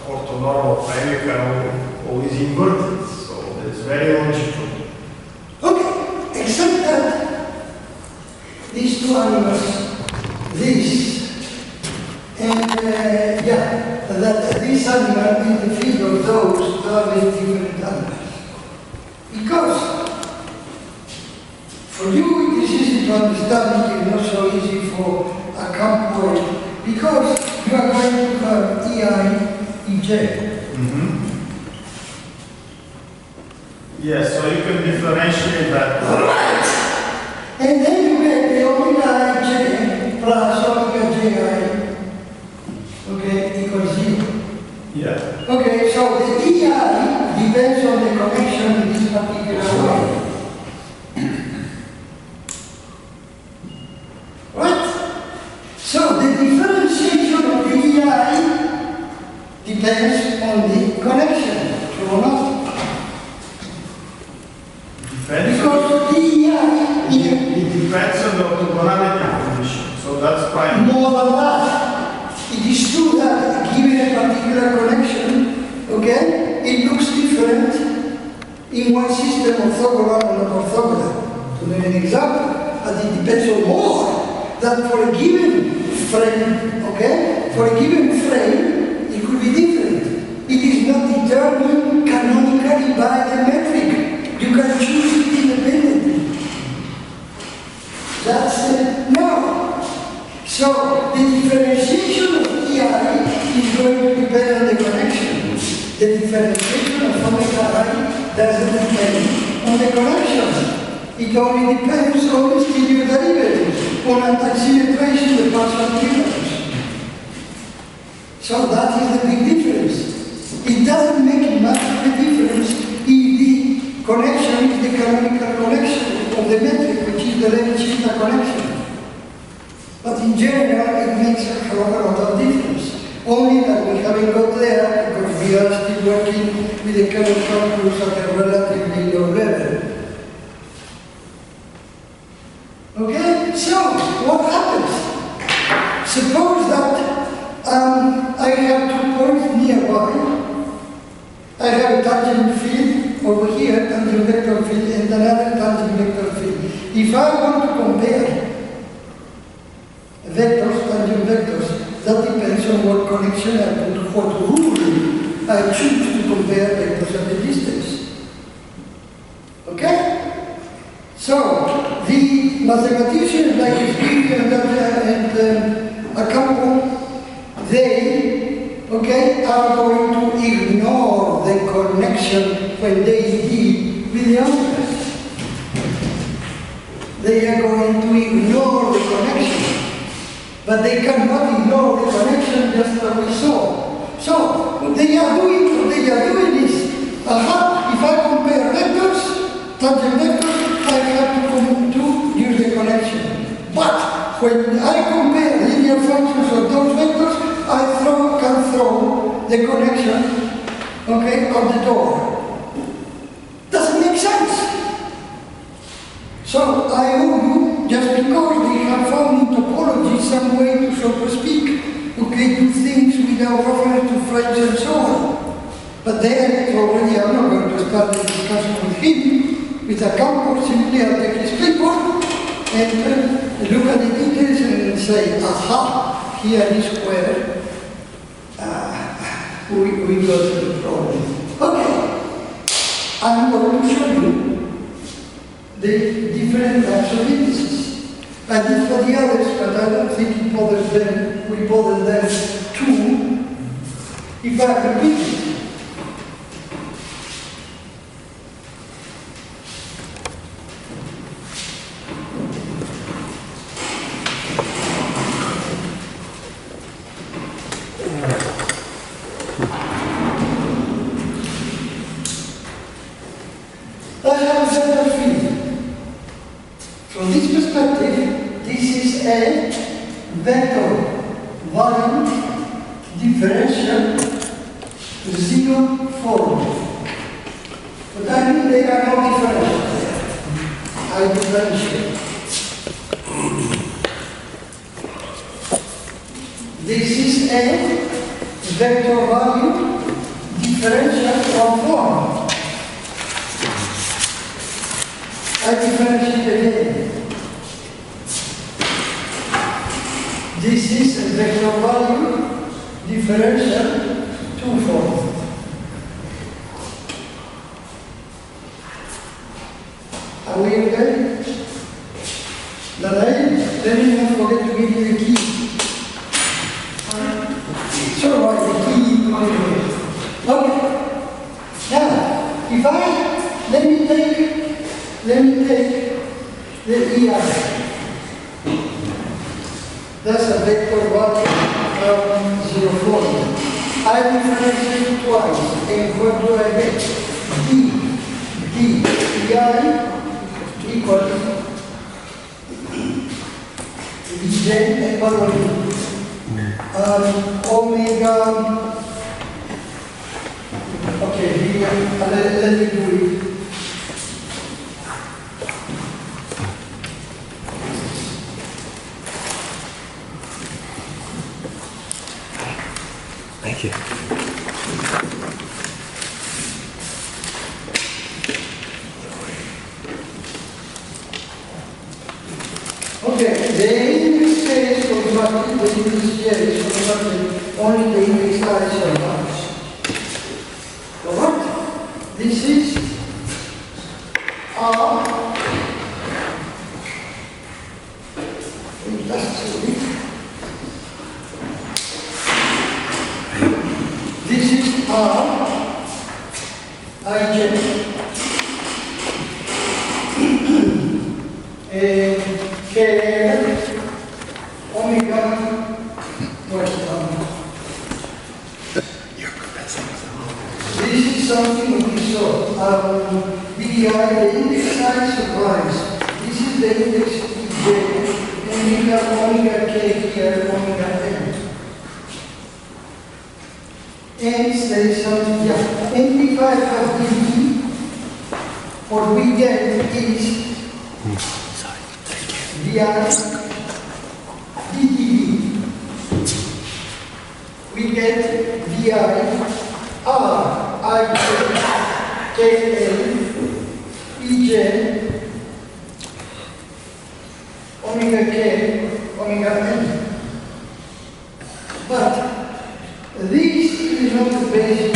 orthonormal frame, you can always invert it. So it's very logical. Okay, except that these two animals, this, and that this animal in the field of those are very different animals. Because for you it is easy to understand, it is not so easy for a camp because you are going to have EI, EJ. Yes, so you can differentiate that. Right! And then you get the omega ij plus omega ji, okay, equals 0. Yeah. Okay, so the EI depends on the connection in this particular way. Right? So the differentiation of the EI depends on the connection, true or not? Because the EI it depends on the orthogonality condition, so that's fine. More than that, it is true that given a particular connection, okay, it looks different in one system orthogonal and not orthogonal. To name an example, but it depends on more that for a given frame, okay, for a given frame, it could be different. It is not determined canonically by the metric. You can choose it independently. That's it. No. So the differentiation of EI is going to depend on the connection. The differentiation of omega I doesn't depend on the connection. It only depends on the stereo derivatives, on anti-symmetries in the partial difference. So that is the big difference. It doesn't make much of a difference if the connection is the canonical connection of the metric, which is the Levi-Civita connection. But in general, it makes a whole lot of difference. Only that we haven't got there because we are still working with the Kernel calculus at a relatively low level. Okay, so what happens? Suppose that I have 2 points nearby. I have a tangent field over here, tangent vector field, and another tangent vector field. If I want to compare vectors, tangent vectors, that depends on what connection I put, what rule I choose to compare vectors at a distance. Okay? So, the mathematicians like Spinner and Acampo, they, okay, are going to ignore the connection when they deal with the algebras. They are going to ignore the connection. But they cannot ignore the connection just as we saw. So, what they are doing is, if I compare vectors, tangent vectors, I have to use the connection. But when I compare linear functions of those vectors, I can throw the connection, okay, out the door. Doesn't make sense. So I owe you, just because they have found in topology some way to, so to speak, okay, do things without reference to friends and so on. But then already I'm not going to start the discussion with him, with a campo, simply I'll take his paper and look at the details and say, aha, here is where we got the problem. Okay, I'm going to show you the different types of indices. I did for the others, but I don't think it bothers them, we bother them too, if I repeat it. I have a vector field. From this perspective, this is a vector volume differential 0 form. But I mean they are not differential. I differentiate. This is a vector volume differential from form. I differentiate again. This is a vector value differential 2 form. Are we okay? Let me not forget to give you the key. So right, the key. Okay. Now, if let me take the EI. That's a vector value from 0 form. I differentiate twice, and what do I get? EI equals J equal omega. Okay, let me do it. Thank you. Okay, the index space constructed, the index J is constructed only the index I survives. Alright? This is R. That's omega, this is something of this sort. The index size of rise. This is the index J, and we have omega k here, omega n. And there is something, yeah. And if I have dv, what we get is vi ddv. We get vi r I k l e j omega k omega n. But this is not the basic.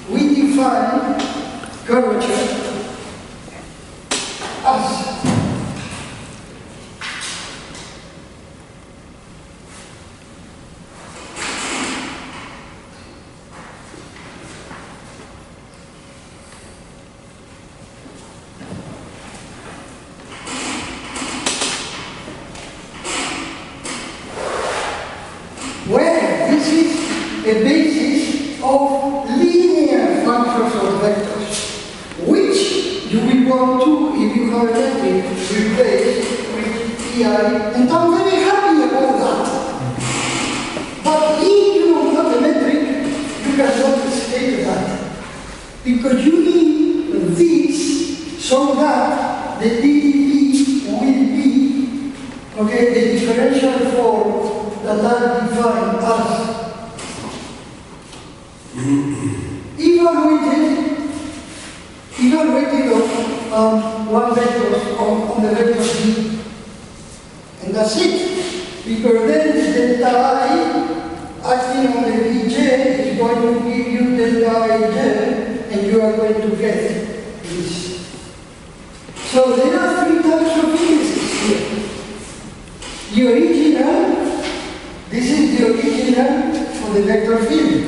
We define curvature as where this is a basis of linear functions or vectors. Which do we want to, if you have a metric, replace with EI? And I'm very happy about that. But if you don't have a metric, you cannot escape that. Because you need this so that the DDP will be, okay, the differential form that are defined as evaluated on one vector on the vector B. And that's it. Because then the delta I acting on the Vj is going to give you delta Ij, and you are going to get this. So there are three types of indices here. The original. This is the original for the vector field.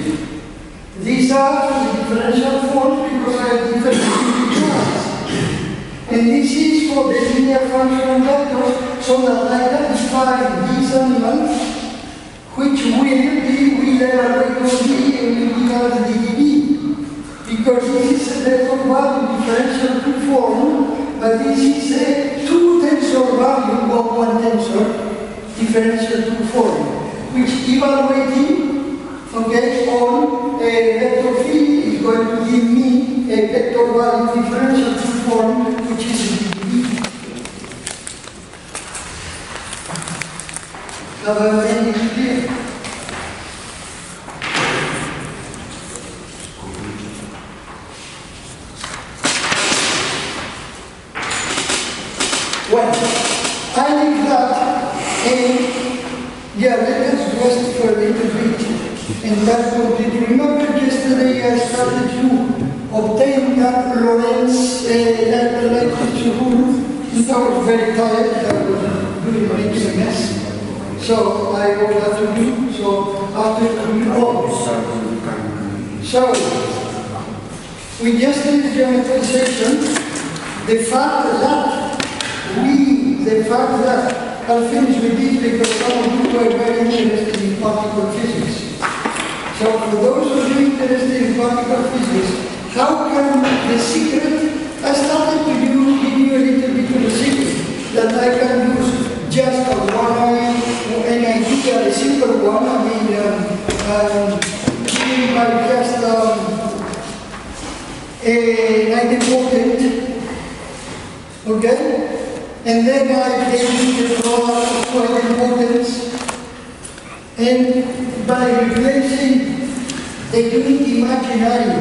These are the differential forms because I have different class. And this is for the linear function vectors so that I can define these animals which will evaluate on B and will be called the DDB. Because this is a vector value differential two form, but this is a two tensor value of one tensor differential two form. Which evaluating, okay, on a vector field is going to give me a vector value differential form, which is DDB. Have I made it clear? Well, I leave that and yeah, let us rest for a little bit, and that's completely. Remember yesterday I started to obtain that Lorentz rule. I was very tired, I was doing making a mess. So I will have to do, so after we go. So, with yesterday's geometrization, the fact that I'll finish with this because some of you are very interested in particle physics. So for those of you interested in particle physics, how can the secret, I started to give you a little bit of a secret that I can use just one an idea, a simple one, I mean, giving by just an idempotent, okay? And then I gave you the product of idempotence, and by replacing the unit imaginary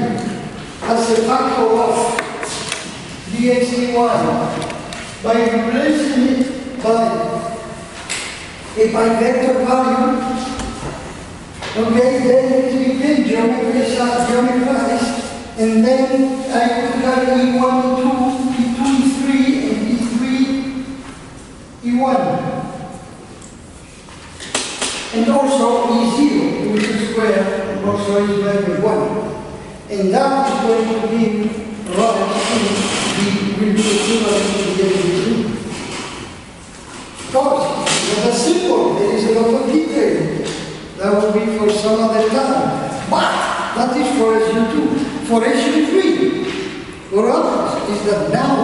as a factor of dx dy, by replacing it by a vector value, okay, then it became geometrized, and then I could have E1, E2, E2, E3, and E3, E1. And also E0, which is square square also is value 1. And that is going to be rise to will be equivalent to the ABC. Of course, it's not simple, there is a lot of detail. That will be for some other time. But that is for SU2. For SU3, for others, is that now,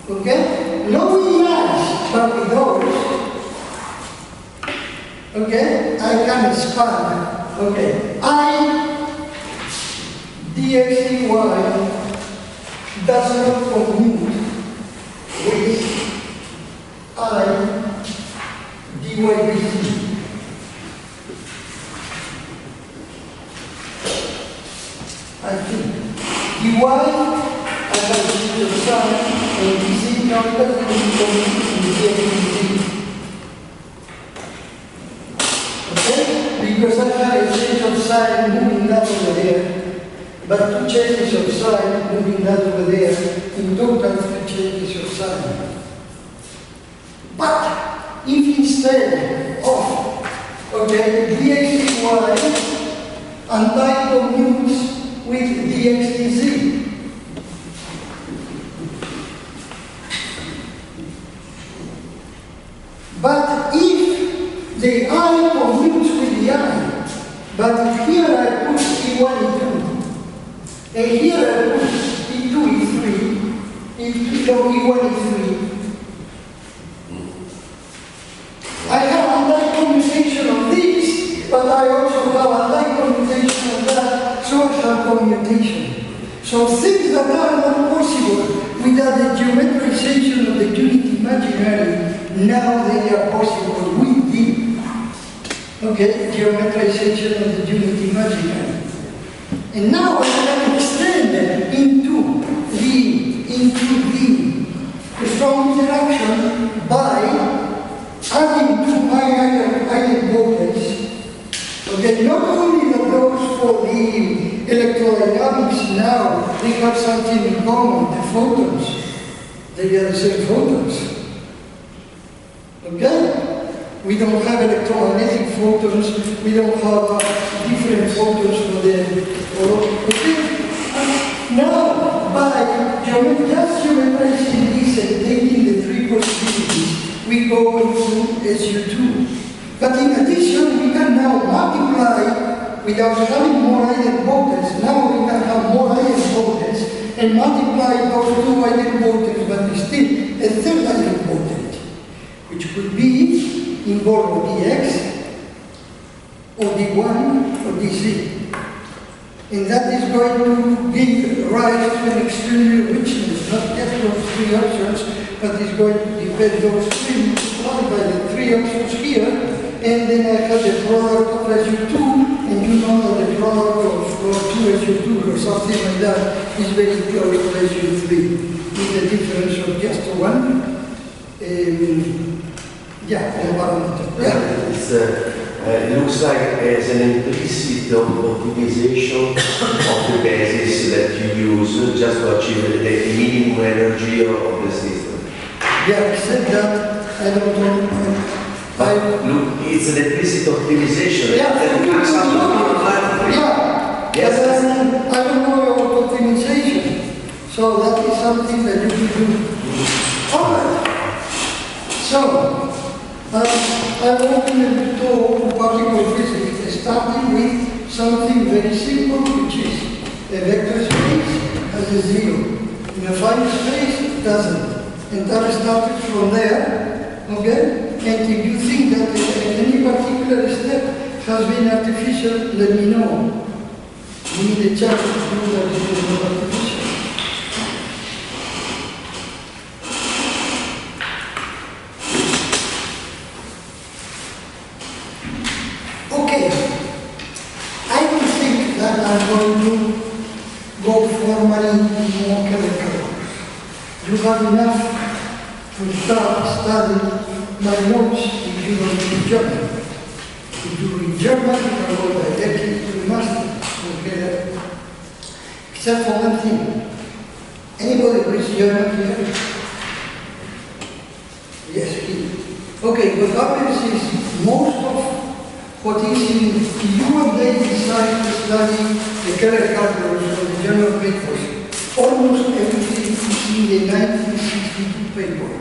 okay, knowing lines Barbie okay, I can expand, okay, I dx dy does not commute with I dy dz. I think dy, I can see the sign, and dz now doesn't commute with dx dz. Because I have a change of sign moving that over there, but 2 changes of sign moving that over there, in total 3 changes of sign. But if instead of, okay, dx dy anti-commutes with dx dz, but if the I commutes with the I, but if here I put E1, E2, and here I put E2, E3, E1, E3, I have anti-commutation of this, but I also have anti-commutation of that, so I have commutation. So things that are not possible without the geometrization of the unit imaginary, now they are possible with the geometrization of the unit imaginary. And now I can extend into the strong interaction by adding to my eigenvectors. Okay, not only that those for the electrodynamics now, they have something in common, the photons. They are the same photons. Okay? We don't have electromagnetic photons, we don't have different photons for them. Okay? Now, by just geometrizing this and taking the 3 possibilities, we go into SU2. But in addition, we can now multiply without having more eigenvectors. Now we can have more eigenvectors and multiply those 2 eigenvectors, but still a third eigenvector, which could be involved dx or d1 or dz. And that is going to give rise to an extreme richness, not just those 3 options, but it's going to depend those 3 multiplied by the 3 options here, and then I have the product of SU2, and you know that the product of 2 SU2 or something like that is very close to SU3, with a difference of just 1. Environmental. It looks like as an implicit optimization of the basis that you use just to achieve the minimum energy of the system. Yeah, except that I don't know. Look, it's an implicit optimization. Yeah, yes. I don't know about optimization, so that is something that you can do. All right. So. I want to talk particle physics, starting with something very simple, which is a vector space has a 0. In a finite space, it doesn't. And that started from there, okay? And if you think that any particular step has been artificial, let me know. We need a chance to prove that it is not artificial. I'm going to go formally more chemical. You have enough to start studying my notes if you don't read German. If you read German, you can go directly to the master. Okay? Except for one thing. Anybody reads German here? Yes, here. Okay, what happens is most of what is in, if you and they decide to study the Keller calculus or the general papers, almost everything is in the 1962 paper,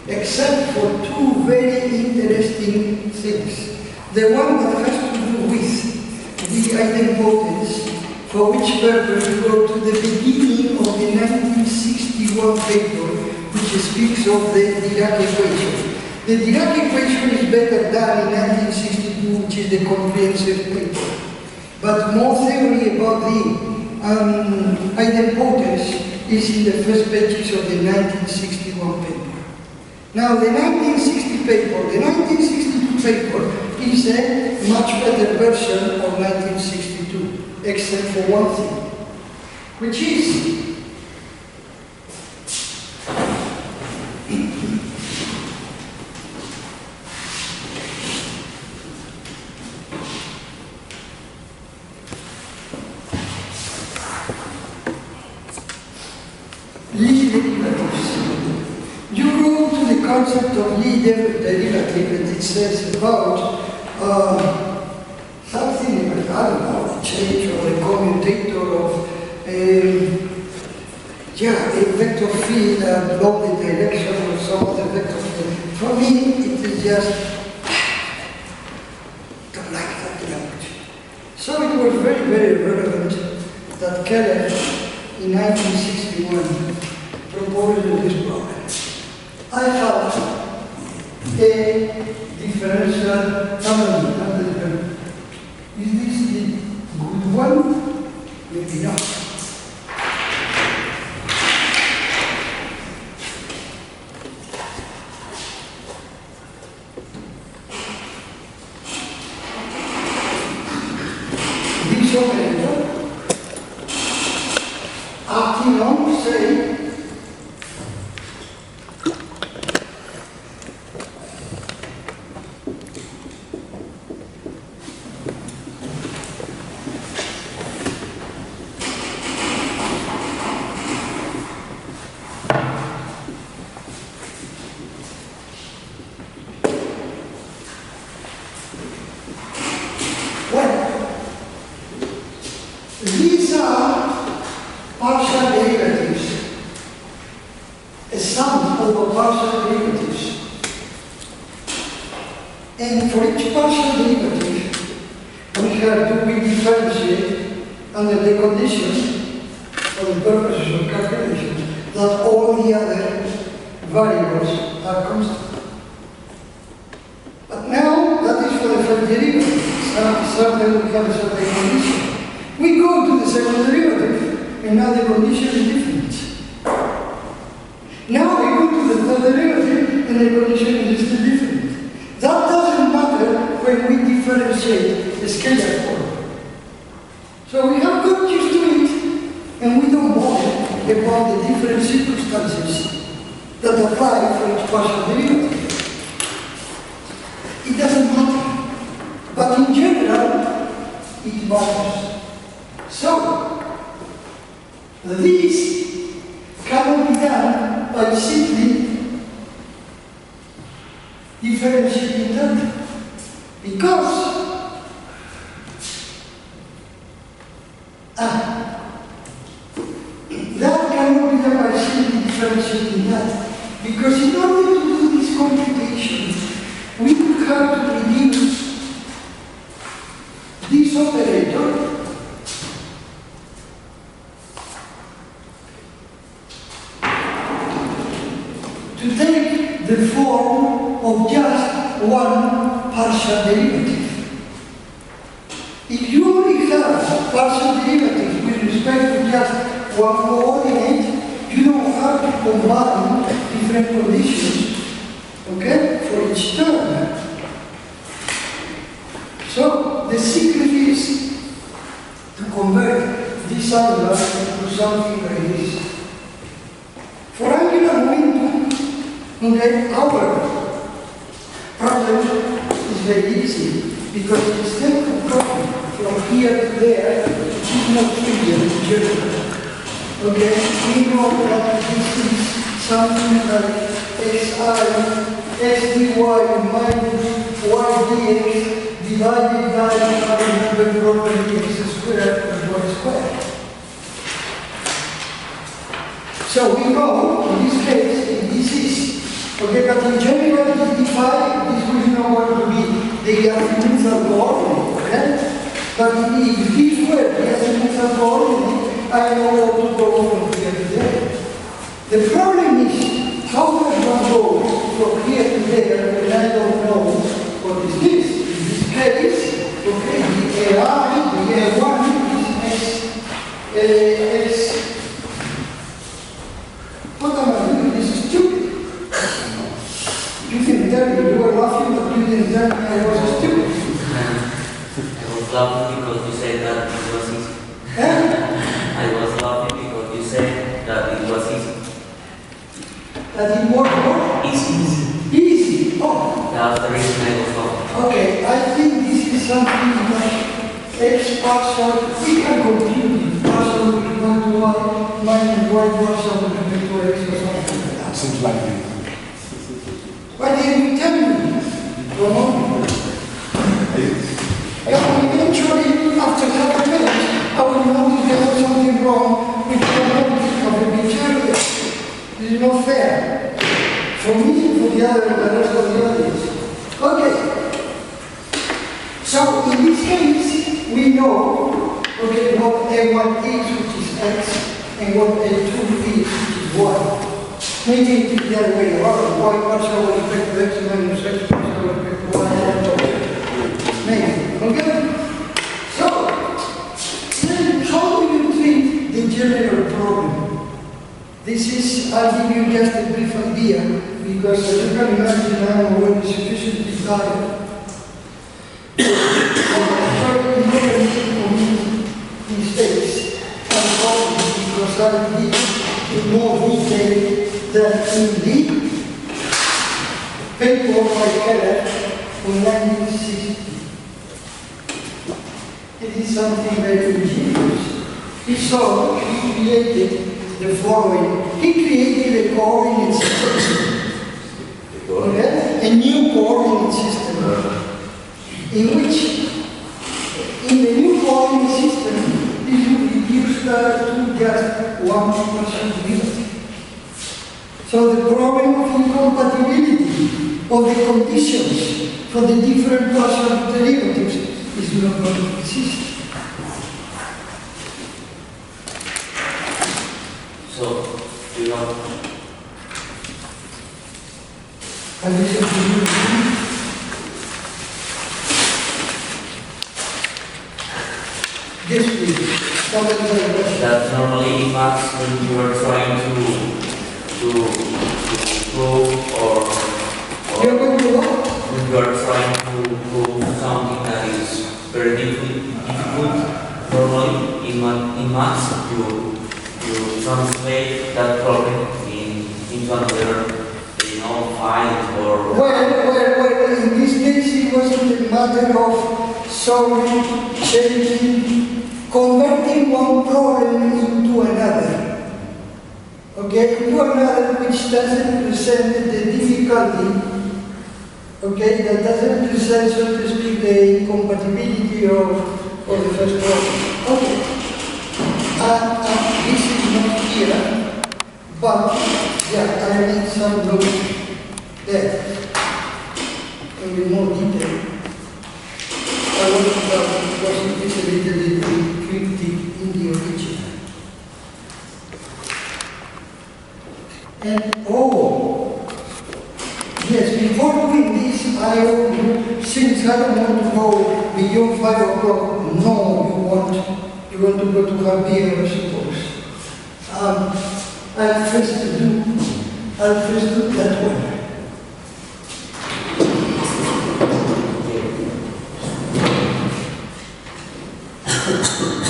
except for two very interesting things. The one that has to do with the idempotence, for which purpose we go to the beginning of the 1961 paper, which speaks of the Dirac equation. The Dirac equation is better done in 1962, which is the comprehensive paper. But more theory about the idempotence is in the first pages of the 1961 paper. Now, the 1962 paper is a much better version of 1962, except for one thing, which is Lie derivatives. You go to the concept of Lie derivative, and it says about something, I don't know, the change or the commutator of a vector field along the direction of some other vector field. For me, it is just don't like that language. So it was very, very relevant that Keller in 1961 proposed this problem. I have a differential family. Is this the good one? Maybe not. This operator, acting on, say, these are partial derivatives, a sum over partial derivatives. And for each partial derivative, we differentiate under the condition, for the purposes of calculation, that all the other variables are constant. But now, that is for the first derivative. Certainly we have a certain condition. We go to the second derivative, and now the condition is different. Now we go to the third derivative, and the condition is still different. That doesn't matter when we differentiate the scalar form. So we have got used to it, and we don't bother about the different circumstances that apply for each partial derivative. It doesn't matter. But in general, it matters. So, this cannot be done by simply differentiating them, because that cannot be done by simply differentiating that, because in order to do this computation, we would have to reduce this operator to take the form of just one partial derivative. If you only have partial derivatives with respect to just one coordinate, you don't have to combine different conditions, okay, for each term. So the secret is to convert this angular into something like this. For angular momentum, okay, our problem is very easy, because instead of going from here to there, which is not trivial in general, okay, we know that this is something like xi, x dy minus y dx divided given property x squared and y squared. So we know, in this case, this is, okay, but in general, this is not going to be the azimuthal coordinate, okay? But if this were the azimuthal coordinate, I know how to go from here to there. The problem is, how does one go from here to there when I don't know what is this? In this case, okay, the AI, the A1 is what am I doing? This is stupid. You can tell me you were laughing, but you didn't tell me I was stupid. I was laughing because you said that it was easy. I was laughing because you said that it was easy. That it worked? Easy. Easy. Oh. That's the reason I was laughing. Okay, I think this is something like x partial. We can compute it. Partial will be 1 to y minus y partial will be 2 x or something like that. Seems likely. Why didn't you tell me? Ramon? Eventually, after half a minute, I will notice there was something wrong with the logic of the material. This is not fair. For me and for the rest of the audience. Okay. So, in this case, we know, okay, what A1 is, which is x, and what A2 is, which is y. Maybe it is the other way around. Y partial with respect to x minus x partial with respect to y. Maybe. Okay? So, then how do you treat the general problem? This is, I'll give you just a brief idea, because as you can imagine, I'm already sufficiently tired. Mistakes and problems because I did in more detail than in the paper by Keller in 1960. It is something very ingenious. He saw, he created the following. He created a coordinate system. Okay? A new coordinate system in which in the new coordinate system, this will reduce to just one partial derivative. So the problem of incompatibility of the conditions for the different partial derivatives is not going to exist. So, you know, And this is yes, please. that normally in maths when you are trying to prove or You're going to what? when you are trying to prove something that is very difficult, normally in maths you translate that problem into another, file or... Well, in this case it wasn't a matter of solving, changing, converting one problem into another. Okay, into another which doesn't present the difficulty, okay, that doesn't present, so to speak, the incompatibility of the first problem. Okay. This is not here, but yeah, I need some notes there in more detail. I want to know because it is a little bit cryptic in the original. And yes, before doing this, I owe you, since I don't want to go beyond 5 o'clock, no, you want to go to have beer, I suppose. I'll first do that one.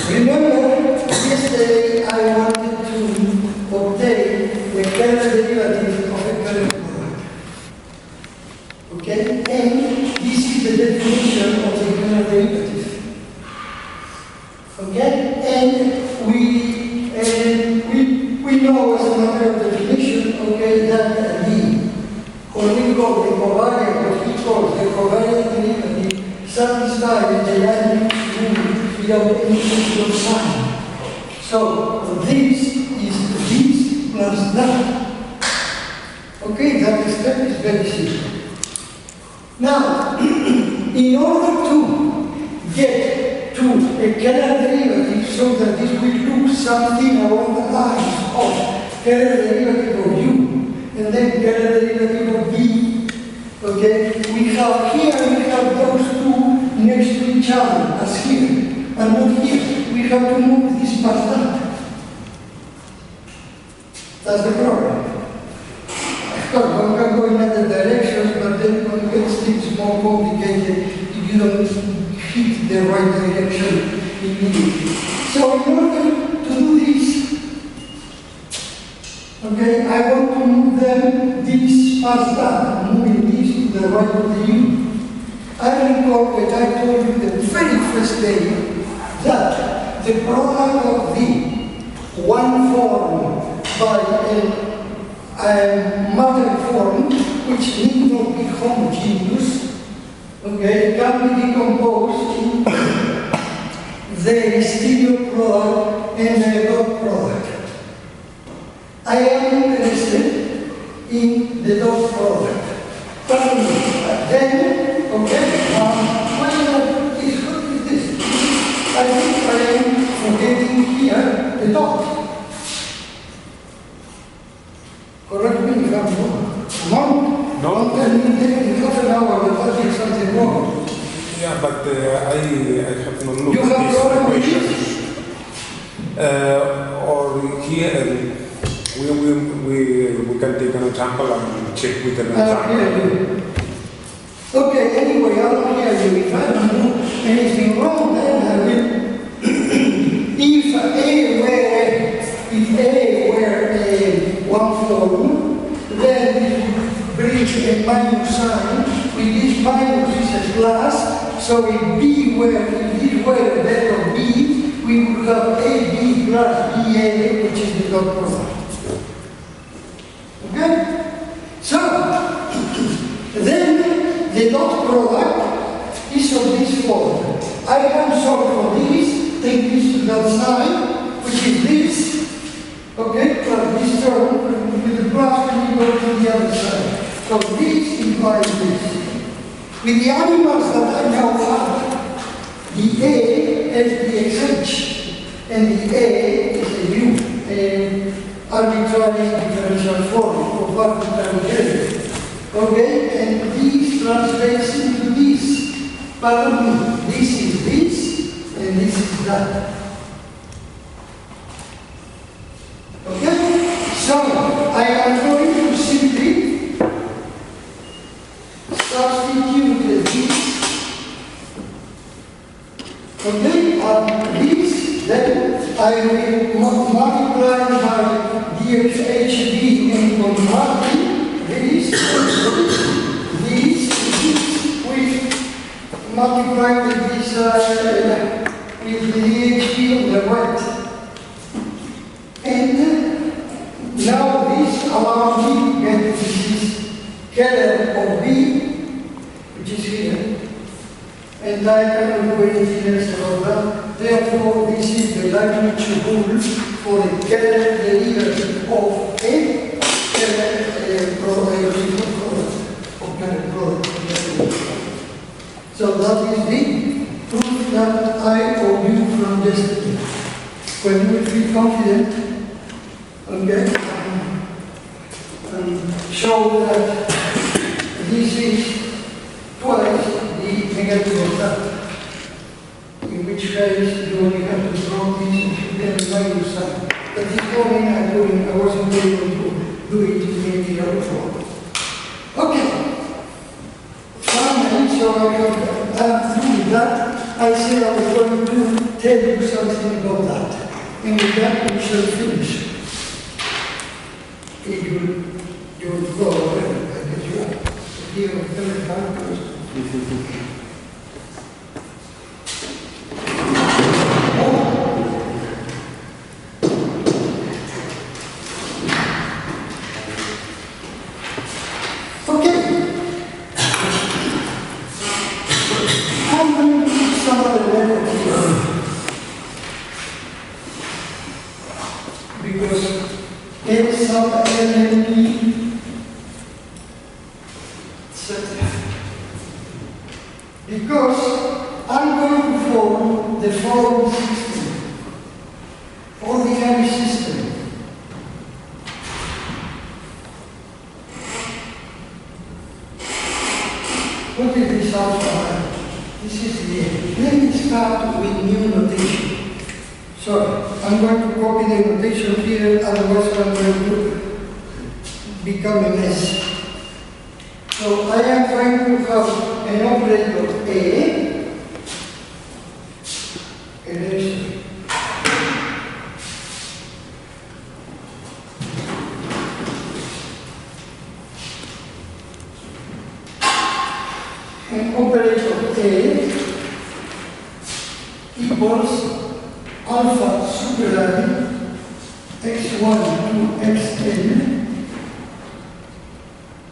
Remember, yesterday I wanted to obtain the kernel derivative of a kernel product. Okay? And this is the definition of the kernel derivative. Okay? And we know as a matter of definition, okay, that when we call the covariant, what he calls the covariant derivative, satisfies the line without any equal sign. So this is this plus that. Okay, that step is very simple. Now, in order to get to a scalar derivative so that this will look something along the lines of scalar derivative of u, and then scalar derivative of v, okay, we have those two next to each other, as here, and not here. We have to move this past that. That's the problem. Of course, one can go in other directions, but then one gets things more complicated if you don't hit the right direction immediately. So in order to do this, okay, I want to move them this past that, moving this to the right of the u. I recall that I told you the very first day that the product of the one form by a matter form, which need not be homogeneous, okay, can be decomposed in the stereo product and the dot product. I am interested in the dot product. But then, okay, why did I put this? What is this? I think I am forgetting here the dot. Correct me if I'm wrong. Don't tell me in half an hour that I did something wrong. Yeah, but I have not looked You have at problem with this equation. Or here, we can take an example and check with an example. Okay, anyway, I don't hear you. If I don't do anything wrong, then I will. If A were a one form, then it brings a minus sign. With this minus is a plus. So if this were a vector B, we would have AB plus BA, which is the dot product. Okay? So, then the dot product is of this form. I can solve for this, take this to that side, which is this. Okay, plus this term with the plus when you go to the other side. So this implies this. With the animals that I now have, the A has the XH, and the A is a U, an arbitrary differential form of arbitrary derivative. Okay, and this translates into this. But this is this, and this is that. Okay? So, I am going to simply substitute this. Okay? And this, then I will multiply by dxhd and convert this, which multiply with this, with the dxd on the right. And now this allows me to get this scalar of B, which is here. And I cannot do anything else about that. Therefore, this is the Leibniz rule for the scalar derivative of a scalar product. So that is the proof that I owe you from yesterday. When you feel confident, okay, and show that this is twice the negative of that. In which case you only have to draw this and should get a minus sign. That is forming I wasn't able to do it immediately before. Okay. Finally, so I have through with that, I said I was going to tell you something about that. And with that we shall finish. You will go away, I guess you are. Here, very hard. Okay. I'm going to do some other letter here. A sub ln P, etc. Because I'm going to form the following system, ordinary system. What is this alpha? This is the A. Let me start with new notation. So I'm going to copy the notation here, otherwise I'm going to become a mess. So I am going to have an operator A, erase, an operator A equals alpha superline x1 to xn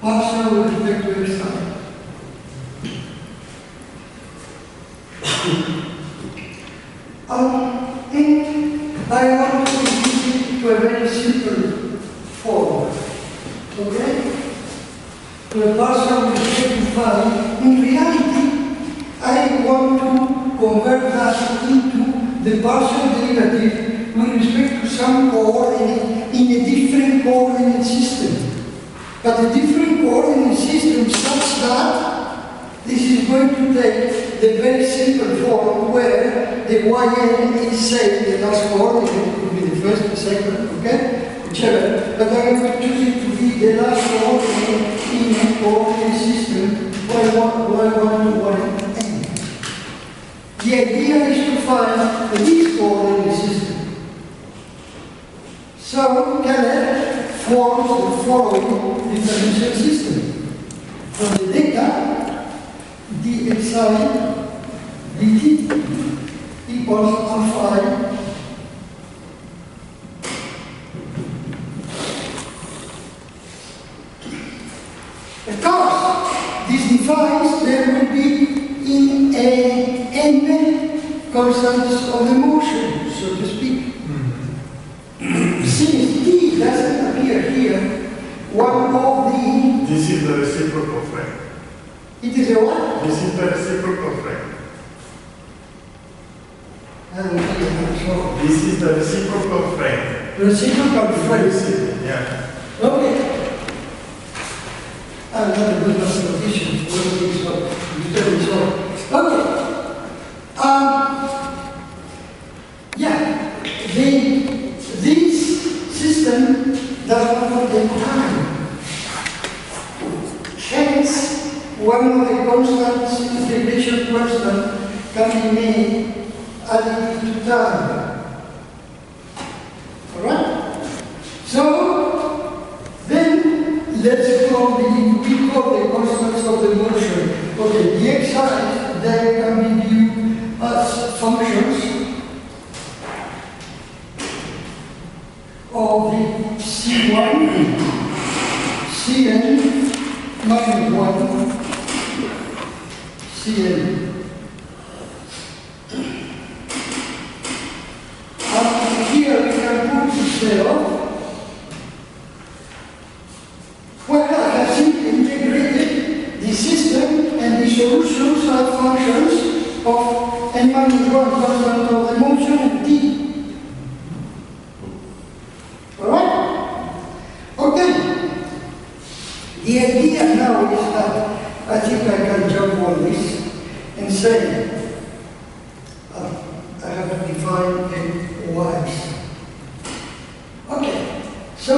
partial with respect to xi. And I want to reduce it to a very simple form. Okay? To a partial with respect to phi. In reality, I want to convert that into the partial derivative with respect to some coordinate in a different coordinate system. But a different coordinate system such that this is going to take the very simple form where the yn is, say, the last coordinate, could be the first, the second, okay? Whichever. But I'm going to choose it to be the last coordinate in a coordinate system y1 to yn. The idea is to find the least coordinate system. So Keller forms the following differential system. From the data, dxi dt equals alpha I Of course, this defines there will be in a n constants of the motion, so to speak. Since t doesn't appear here, one of the... This is the reciprocal frame. It is a what? This is the reciprocal frame. This is the reciprocal frame. Reciprocal frame. Yeah. Okay. I'm not a good mathematician, you tell me so. Okay. Yeah, this system does not contain time. Hence, one of the constants, integration constant, can be made adding to time. Alright? So, then let's call we call the constants of the motion. Okay, the x's then can be viewed as functions of the C1, Cn minus 1, Cn. And here we can put the cell where I have simply integrated the system and the solutions are functions of n minus 1 constant of the motion and t. Alright? Okay. The idea now is that I think I can jump on this and say I have to define n y's. Okay. So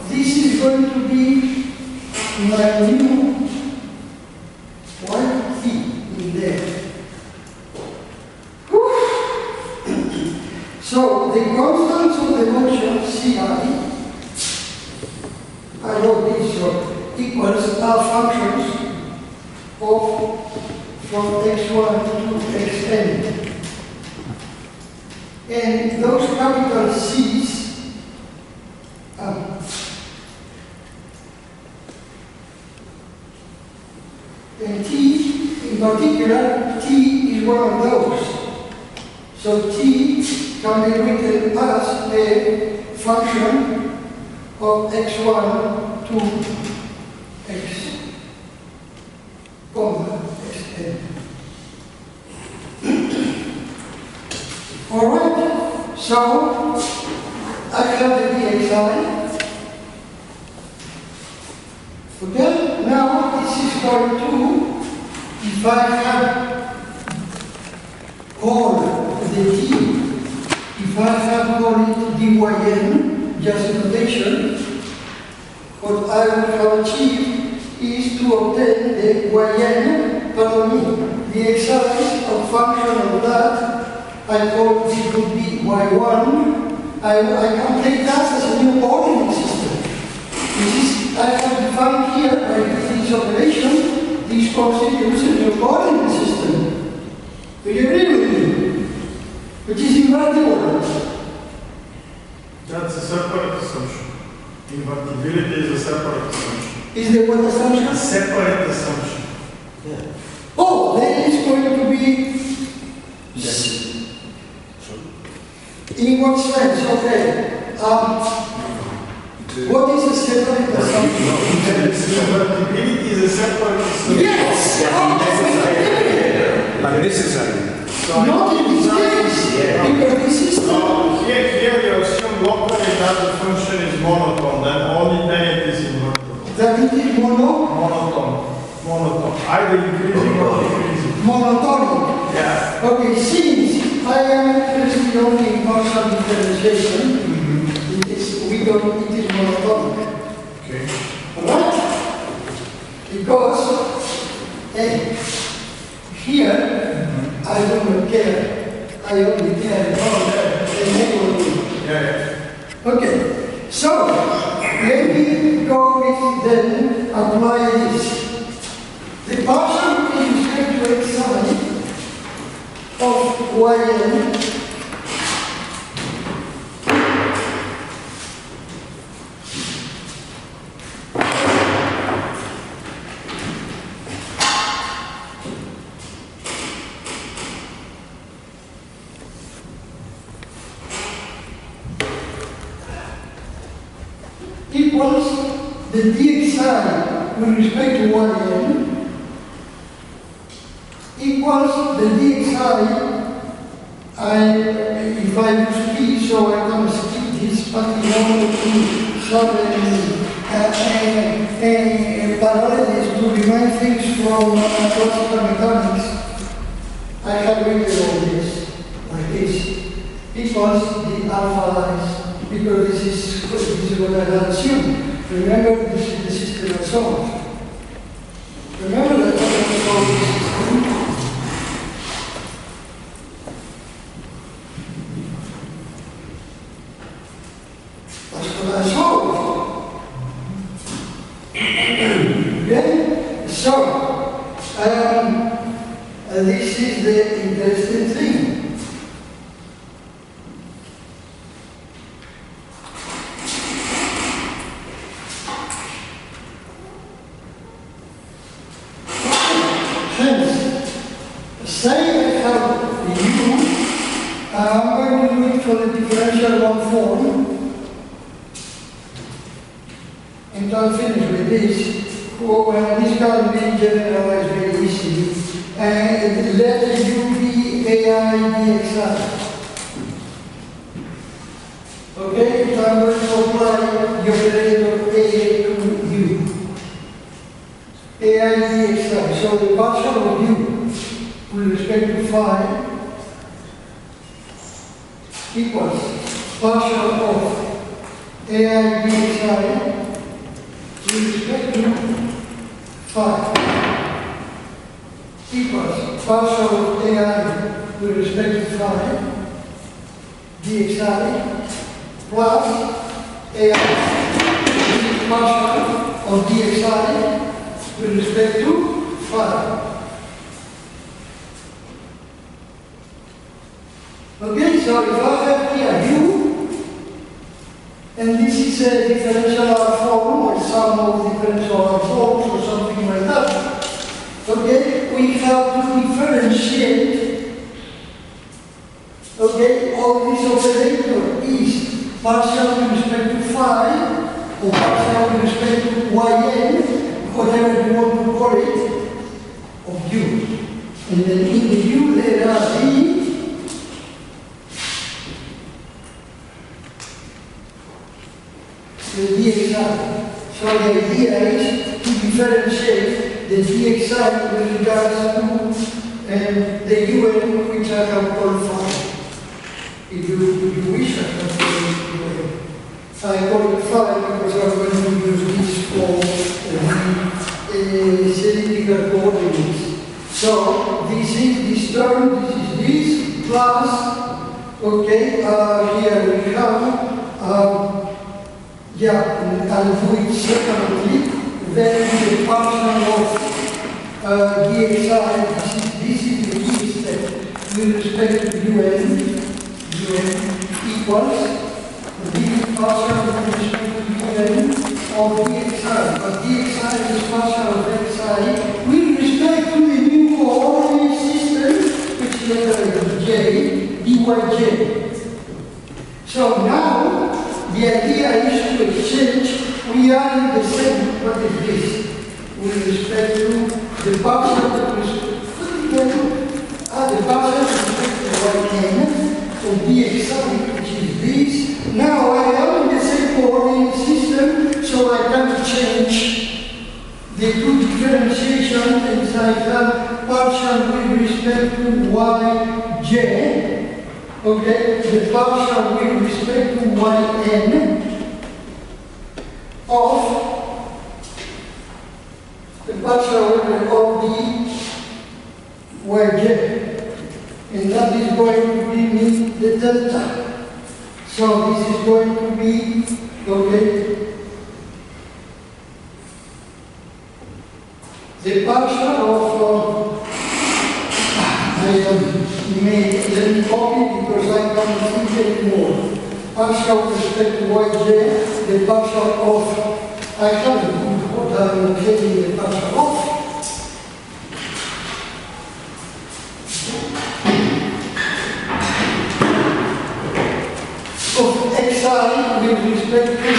this is going to be my new y t in there. So the constants of the motion Ci, I wrote this so equals are functions of from x1 to xn. And those capital C's and t, in particular, t is one of those. So t can be written as a function of x1 to x, comma, xn. Alright, so I have the dxi. Okay, now this is going to, if I have called the t, if I have called it dyn, just notation, what I would have achieved is to obtain the yn, pardon me, the exercise of function of that. I thought it would be y1. I can take that as a new coordinate system. I have defined here by this operation, this constitutes a new coordinate system. Do you agree with me? Which is invertible. That's a separate assumption. Invertibility is a separate assumption. Is the what assumption? A separate assumption. Yeah. Oh, then it's going to be. In what sense? Okay. What is a separate assumption? Invertibility is a separate assumption. Yes! Unnecessary. Not in this case, because this is Here you assume locally that the function is monotone, then only then it is invertible. that it is Monotone. Either increasing or decreasing. monotonic. Yeah. Okay, since I am interested only in partial differentiation, it is monotonic. Okay. Alright? Because here, I don't care. I only care about the neighborhood. Yeah. Okay, so let me go with then apply this. The partial with respect to x sine of yn equals the dxi with respect to yn equals the dxi, if I use p, so I can skip this, but in order to solve parallels to remind things from classical mechanics, I have written all this, like this, equals the alpha lines, because this is what I had assumed. Remember, this is the system of solved. Remember that I have solved this system. That's what I solved. Okay? So, this is the interesting thing. Say I have u, I'm going to do it for the differential one form, and I'll finish with this. This can be generalized very easily. And let u be ai dxi. Okay, so I'm going to apply the operator a to u. ai dxi. So the partial of u with respect to phi equals partial of ai dxi with respect to phi equals partial of ai with respect to phi dxi plus ai partial of dxi with respect to phi. Okay, so if I have here u, and this is a differential form or sum of differential forms or something like that, okay, we have to differentiate, okay, all this operator is partial with respect to phi, or partial with respect to yn, whatever you want to call it, of u. And then in the u there are the dxi. So the idea is to differentiate the dxi with regards to the un, which I have called phi. If you wish, I can call it un. I call it phi because I'm going to use this for the cylindrical coordinates. So this is this term, this is this, plus, okay, here we have, I'll do it separately, then the function of dxi, this is the key step, with respect to un equals the function with respect to un of dxi, but dxi is function of xi with respect to the new coordinate system, which is letter j, dyj. So now, the idea is to exchange, we are in the same, what is this? With respect to the partial with respect to yn of dxi, which is this. Now I am in the same coordinate system, so I can change the two differentiations, and I have partial with respect to yj, okay, the partial with respect to yn of the partial of the yj, and that is going to give me the delta. So this is going to be, okay, the partial of let me copy because I can't think anymore. Partial with respect to yj, the partial of, I haven't put what I'm getting the partial of. Of xi with respect to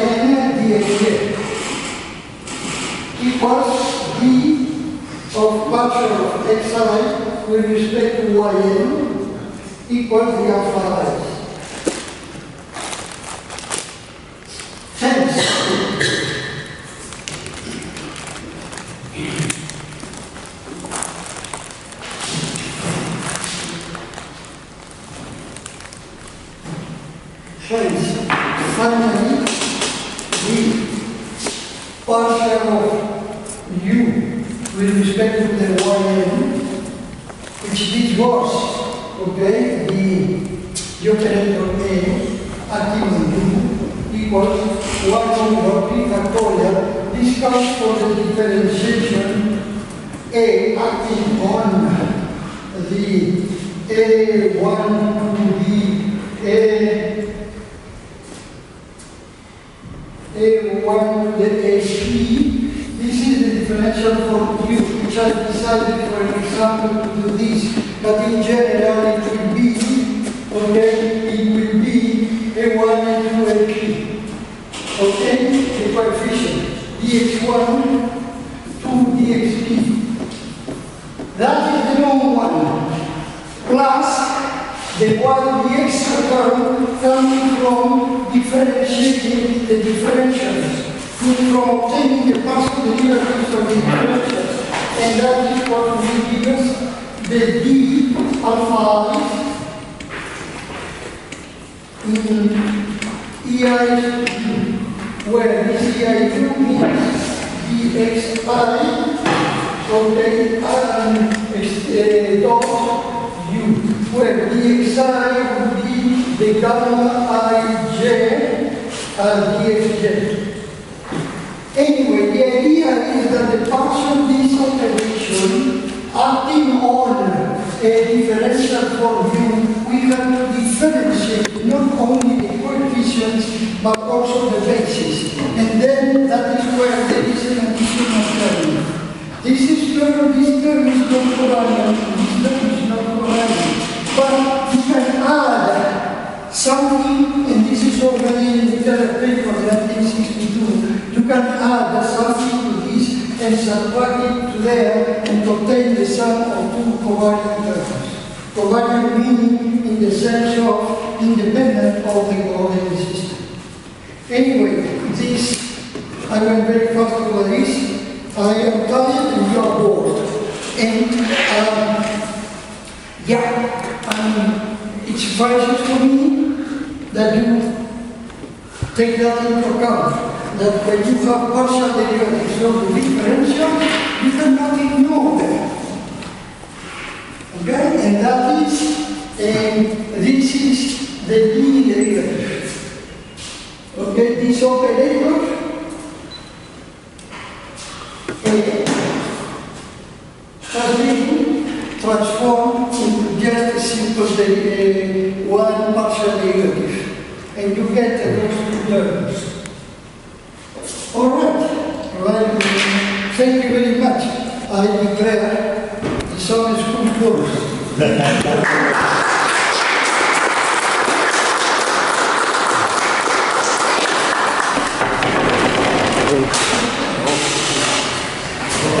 yn dxj equals d of partial of xi with respect to yn equals the alpha i's. Hence, finally, the partial of u with respect to the yn, which this was, okay, the operator a acting on u equals 1 over p factorial. This comes for the differentiation a acting on the a1 to the a1 to the ap. This is the differential for u, which I decided, for example, to do this, but in general it will be, okay, it will be a1 and 2ap. Okay, the coefficient dx1 to dxp. That is the known one, plus the one dx term coming from differentiating the differentials, from obtaining the partial derivatives of the differentials, and that is what will give us the d alpha in ei2, where this ei2 means dxi, okay, and dot u, where dxi would be the gamma ij and dxj. Anyway, the idea is that the partial this operation acting on a differential for u, we have to differentiate not only the coefficients but also the basis. And then that is where there is an additional term. This term is not covariant, this term is not covariant. But you can add something, and this is already in the paper 1960. can add something to this and subtract it to there and obtain the sum of two covariant terms. Covariant meaning in the sense of independent of the coordinate system. Anyway, this, I went very fast over this. I am tired and you are bored. And it's precious for me that you take that into account. That when you have partial derivatives from the differential, you cannot ignore them. Okay? And that is, this is the leading derivative. Okay, this operator has been transformed into just a simple one partial derivative. And you get those two terms. All right. Thank you very much. I declare the summer school closed.